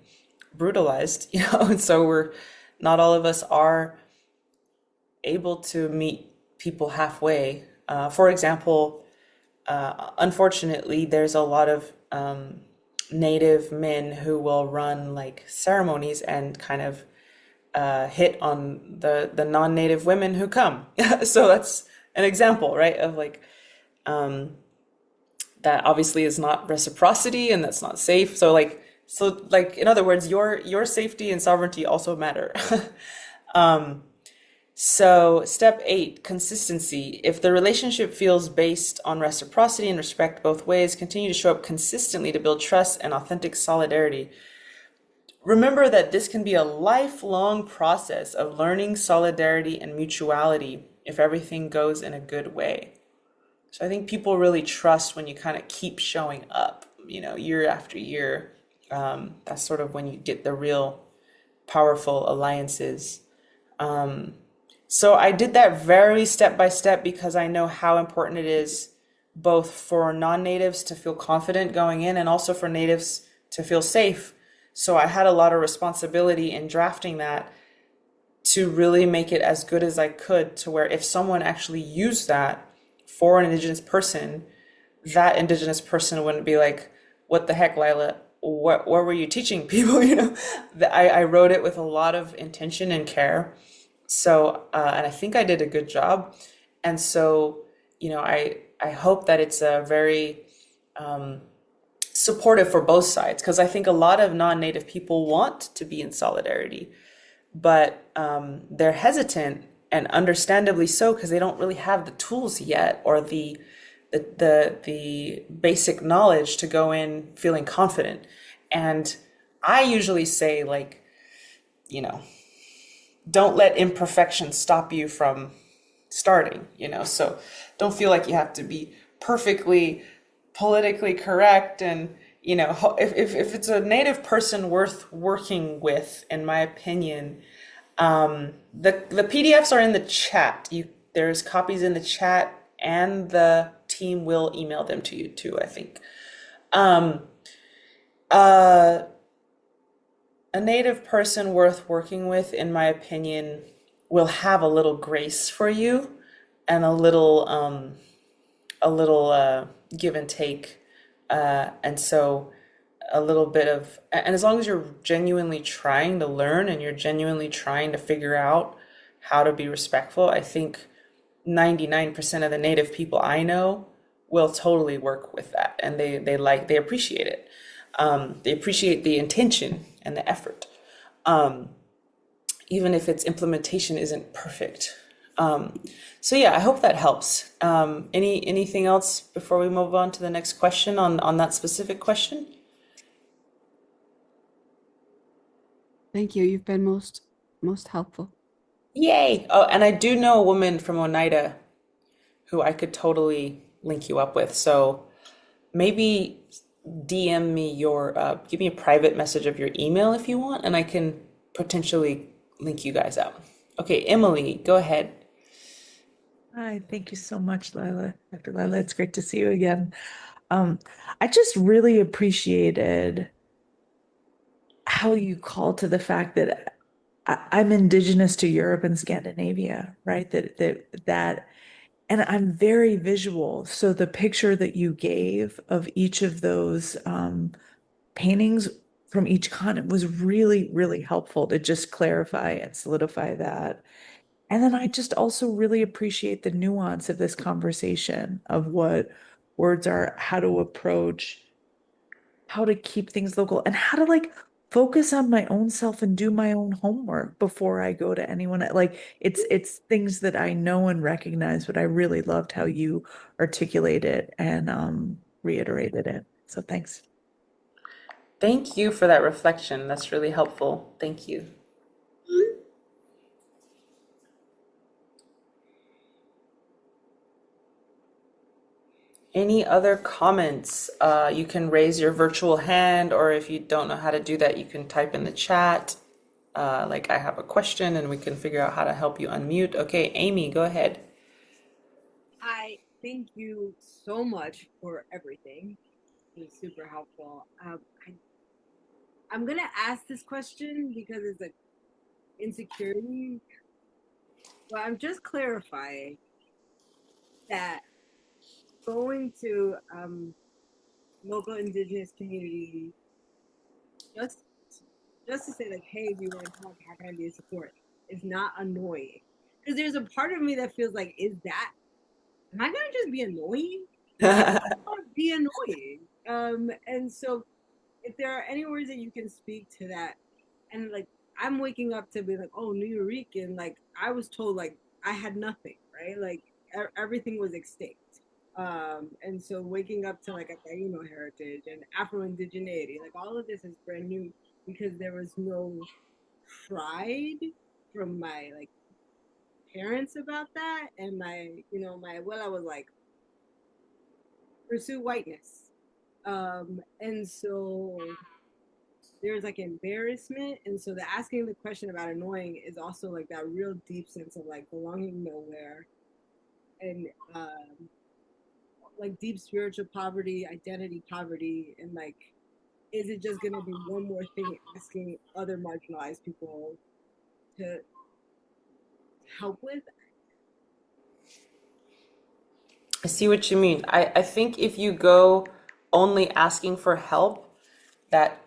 S1: brutalized, and so not all of us are able to meet people halfway. For example, unfortunately, there's a lot of Native men who will run like ceremonies and kind of hit on the non-Native women who come. So that's an example, right, of like that obviously is not reciprocity and that's not safe. So like in other words, your safety and sovereignty also matter. So step 8, consistency. If the relationship feels based on reciprocity and respect both ways, continue to show up consistently to build trust and authentic solidarity. Remember that this can be a lifelong process of learning solidarity and mutuality if everything goes in a good way. So I think people really trust when you kind of keep showing up, year after year. That's sort of when you get the real powerful alliances. So I did that very step by step because I know how important it is both for non-natives to feel confident going in and also for natives to feel safe. So I had a lot of responsibility in drafting that to really make it as good as I could, to where if someone actually used that for an Indigenous person, that Indigenous person wouldn't be like, what the heck, Lyla? What were you teaching people? I wrote it with a lot of intention and care. So, and I think I did a good job. And so, I hope that it's a very supportive for both sides, because I think a lot of non-Native people want to be in solidarity, but they're hesitant, and understandably so, because they don't really have the tools yet or the basic knowledge to go in feeling confident. And I usually say, like, don't let imperfection stop you from starting, so don't feel like you have to be perfectly politically correct. And if it's a Native person worth working with, in my opinion, the PDFs are in the chat. There's copies in the chat, and the team will email them to you too, I think. A Native person worth working with, in my opinion, will have a little grace for you and a little give and take, and so a little bit of, and as long as you're genuinely trying to learn and you're genuinely trying to figure out how to be respectful, I think 99% of the Native people I know will totally work with that, and they appreciate it. They appreciate the intention and the effort, even if its implementation isn't perfect. So yeah, I hope that helps. Anything else before we move on to the next question on that specific question?
S7: Thank you. You've been most helpful.
S1: Yay! Oh, and I do know a woman from Oneida who I could totally link you up with. So maybe DM me give me a private message of your email if you want, and I can potentially link you guys up. Okay, Emily, go ahead.
S8: Hi, thank you so much, Lyla. Dr. Lyla, it's great to see you again. I just really appreciated how you called to the fact that I'm indigenous to Europe and Scandinavia, right? That, and I'm very visual. So the picture that you gave of each of those paintings from each continent was really, really helpful to just clarify and solidify that. And then I just also really appreciate the nuance of this conversation of what words are, how to approach, how to keep things local, and how to like focus on my own self and do my own homework before I go to anyone. Like it's things that I know and recognize, but I really loved how you articulated and reiterated it. So thanks.
S1: Thank you for that reflection. That's really helpful. Thank you. Any other comments? You can raise your virtual hand, or if you don't know how to do that, you can type in the chat. Like, I have a question, and we can figure out how to help you unmute. Okay, Amy, go ahead.
S9: Hi, thank you so much for everything. It was super helpful. I'm gonna ask this question because it's like insecurity, but I'm just clarifying that going to local indigenous community just just to say like, hey, we want to talk, how can I be a support? Is not annoying. Because there's a part of me that feels like, am I gonna just be annoying? I don't want to be annoying. And so if there are any words that you can speak to that, and like I'm waking up to be like, oh, New Eurekan, like I was told like I had nothing, right? Like everything was extinct. And so waking up to like a Taino heritage and Afro-Indigeneity, like all of this is brand new because there was no pride from my like parents about that, and my abuela was like, pursue whiteness. And so there's like embarrassment, and so the asking the question about annoying is also like that real deep sense of like belonging nowhere, and like deep spiritual poverty, identity poverty, and like, is it just gonna be one more thing asking other marginalized people to help with?
S1: I see what you mean. I think if you go only asking for help, that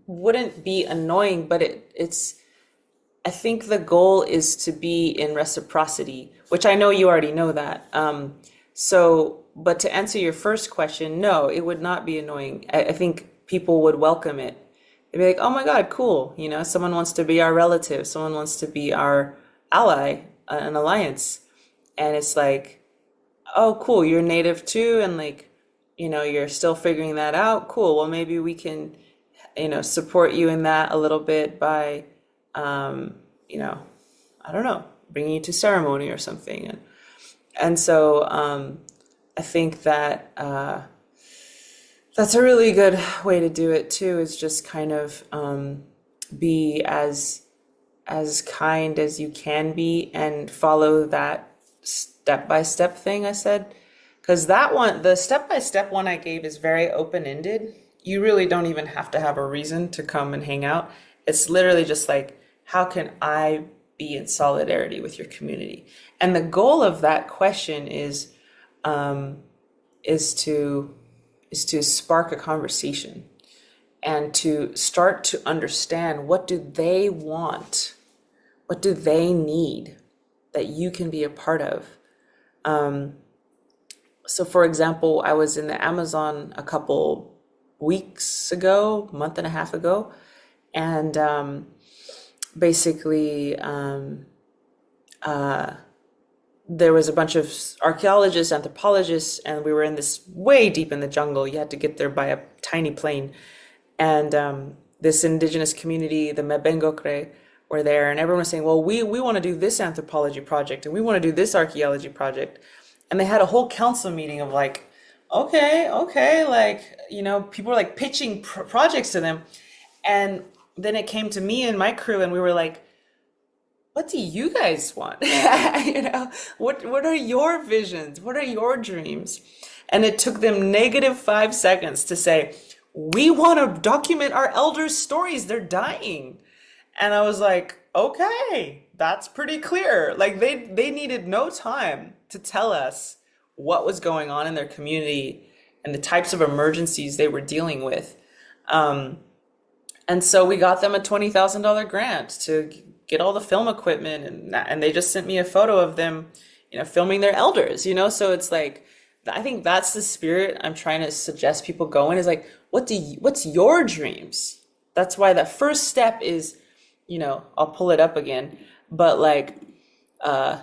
S1: wouldn't be annoying, but it's I think the goal is to be in reciprocity, which I know you already know that. But to answer your first question, no, it would not be annoying. I think people would welcome it. They'd be like, oh my God, cool. You know, someone wants to be our relative, someone wants to be our ally, an alliance. And it's like, oh, cool, you're native too, and like, you're still figuring that out. Cool. Well, maybe we can, support you in that a little bit by, um, you know, I don't know, bringing you to ceremony or something. And so I think that that's a really good way to do it too, is just kind of be as kind as you can be and follow that step-by-step thing I said. Because that one, the step-by-step one I gave is very open-ended. You really don't even have to have a reason to come and hang out. It's literally just like, how can I be in solidarity with your community? And the goal of that question is to spark a conversation and to start to understand, what do they want? What do they need that you can be a part of? So for example, I was in the Amazon a couple weeks ago, month and a half ago, and basically there was a bunch of archaeologists, anthropologists, and we were in this way deep in the jungle. You had to get there by a tiny plane. And this indigenous community, the Mebengokre, were there, and everyone was saying, well, we want to do this anthropology project, and we want to do this archaeology project. And they had a whole council meeting of like, okay, like, people were like pitching projects to them. And then it came to me and my crew, and we were like, what do you guys want? What are your visions? What are your dreams? And it took them -5 seconds to say, we want to document our elders' stories. They're dying. And I was like, okay, that's pretty clear. Like they needed no time to tell us what was going on in their community and the types of emergencies they were dealing with. And so we got them a $20,000 grant to get all the film equipment, and they just sent me a photo of them, filming their elders, So it's like, I think that's the spirit I'm trying to suggest people go in, is like, what's your dreams? That's why the first step is, I'll pull it up again, but like, let's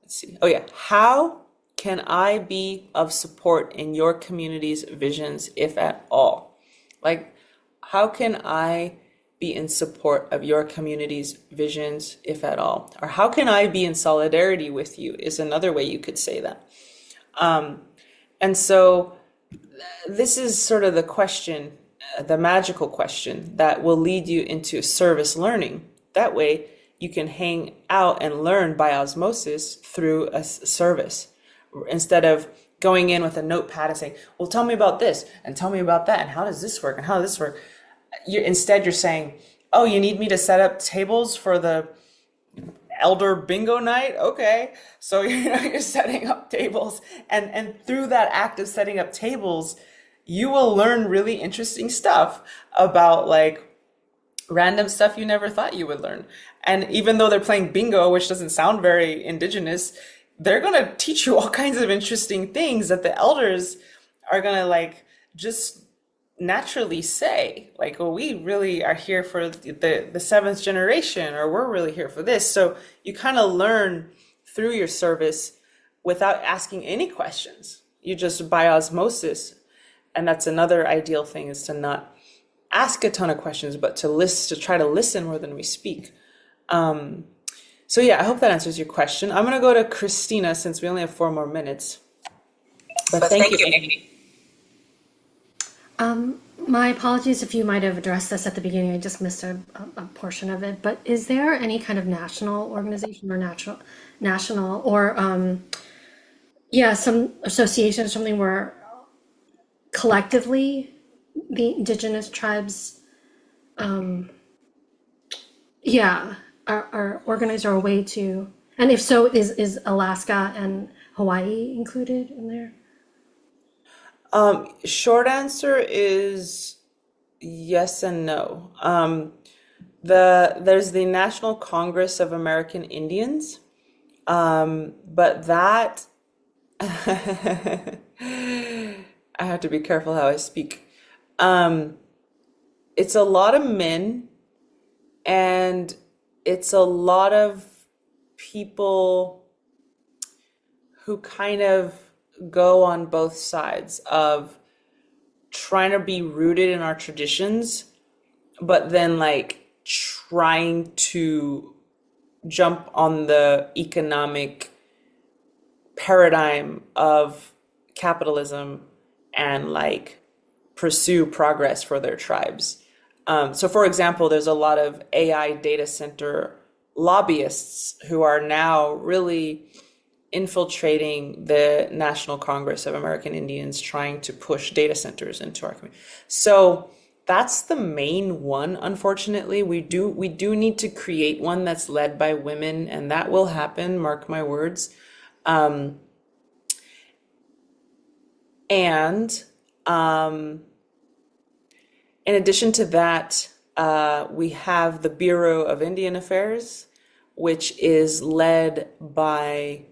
S1: see. Oh yeah. How can I be of support in your community's visions, if at all? Like, how can I be in support of your community's visions, if at all? Or how can I be in solidarity with you is another way you could say that. And so this is sort of the question, the magical question that will lead you into service learning. That way you can hang out and learn by osmosis through a service, instead of going in with a notepad and saying, well, tell me about this and tell me about that and how does this work and how does this work? Instead, you're saying, oh, you need me to set up tables for the elder bingo night? Okay. So you're setting up tables, and through that act of setting up tables, you will learn really interesting stuff about like random stuff you never thought you would learn. And even though they're playing bingo, which doesn't sound very indigenous, they're going to teach you all kinds of interesting things that the elders are going to like just naturally say, like, well, we really are here for the seventh generation, or we're really here for this. So you kind of learn through your service without asking any questions. You just by osmosis. And that's another ideal thing, is to not ask a ton of questions, but to try to listen more than we speak. So yeah, I hope that answers your question. I'm gonna go to Christina since we only have 4 more minutes. But thank you, Amy.
S2: My apologies if you might have addressed this at the beginning. I just missed a portion of it. But is there any kind of national organization or national or some association or something where collectively the indigenous tribes are organized, or a way to, and if so, is Alaska and Hawaii included in there?
S1: Short answer is yes and no. There's the National Congress of American Indians, but that I have to be careful how I speak. It's a lot of men, and it's a lot of people who kind of go on both sides of trying to be rooted in our traditions, but then like trying to jump on the economic paradigm of capitalism and like pursue progress for their tribes. So for example, there's a lot of AI data center lobbyists who are now really infiltrating the National Congress of American Indians, trying to push data centers into our community. So that's the main one. Unfortunately, we do need to create one that's led by women, and that will happen, mark my words. And in addition to that, we have the Bureau of Indian Affairs, which is led by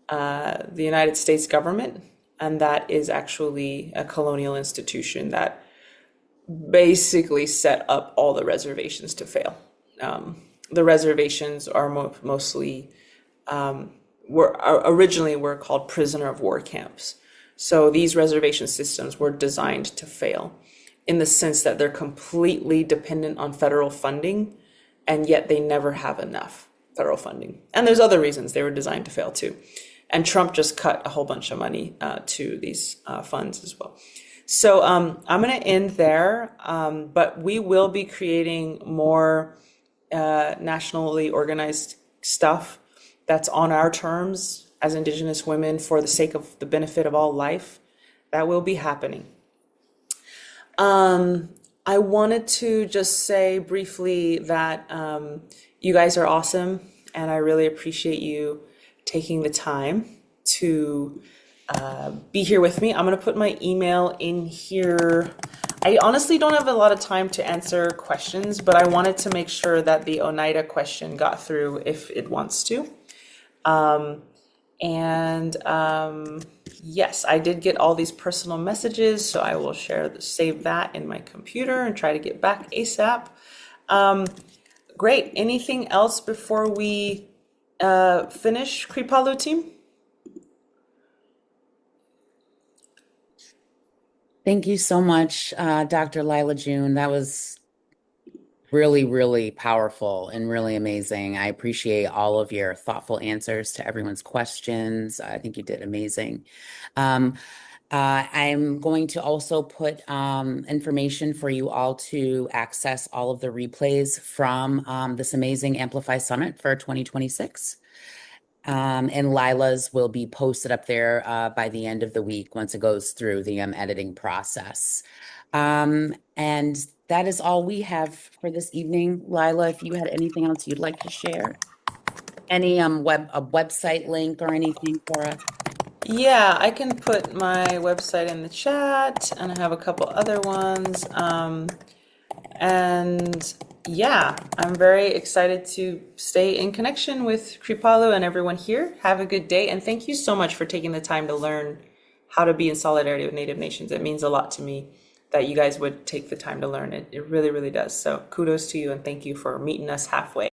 S1: the United States government, and that is actually a colonial institution that basically set up all the reservations to fail. The reservations are mostly originally were called prisoner of war camps. So these reservation systems were designed to fail in the sense that they're completely dependent on federal funding, and yet they never have enough federal funding. And there's other reasons they were designed to fail too. And Trump just cut a whole bunch of money to these funds as well. So I'm going to end there, but we will be creating more nationally organized stuff that's on our terms as Indigenous women for the sake of the benefit of all life. That will be happening. I wanted to just say briefly that you guys are awesome, and I really appreciate you taking the time to be here with me. I'm going to put my email in here. I honestly don't have a lot of time to answer questions, but I wanted to make sure that the Oneida question got through if it wants to. Yes, I did get all these personal messages, so I will save that in my computer and try to get back ASAP. Great. Anything else before we finish, Kripalu team?
S5: Thank you so much, Dr. Lyla June. That was really, really powerful and really amazing. I appreciate all of your thoughtful answers to everyone's questions. I think you did amazing. I'm going to also put information for you all to access all of the replays from this amazing Amplify Summit for 2026. And Lila's will be posted up there by the end of the week once it goes through the editing process. And that is all we have for this evening. Lyla, if you had anything else you'd like to share, any a website link or anything for us?
S1: Yeah, I can put my website in the chat, and I have a couple other ones. And yeah, I'm very excited to stay in connection with Kripalu and everyone here. Have a good day, and thank you so much for taking the time to learn how to be in solidarity with Native nations. It means a lot to me that you guys would take the time to learn it. It really, really does. So kudos to you, and thank you for meeting us halfway.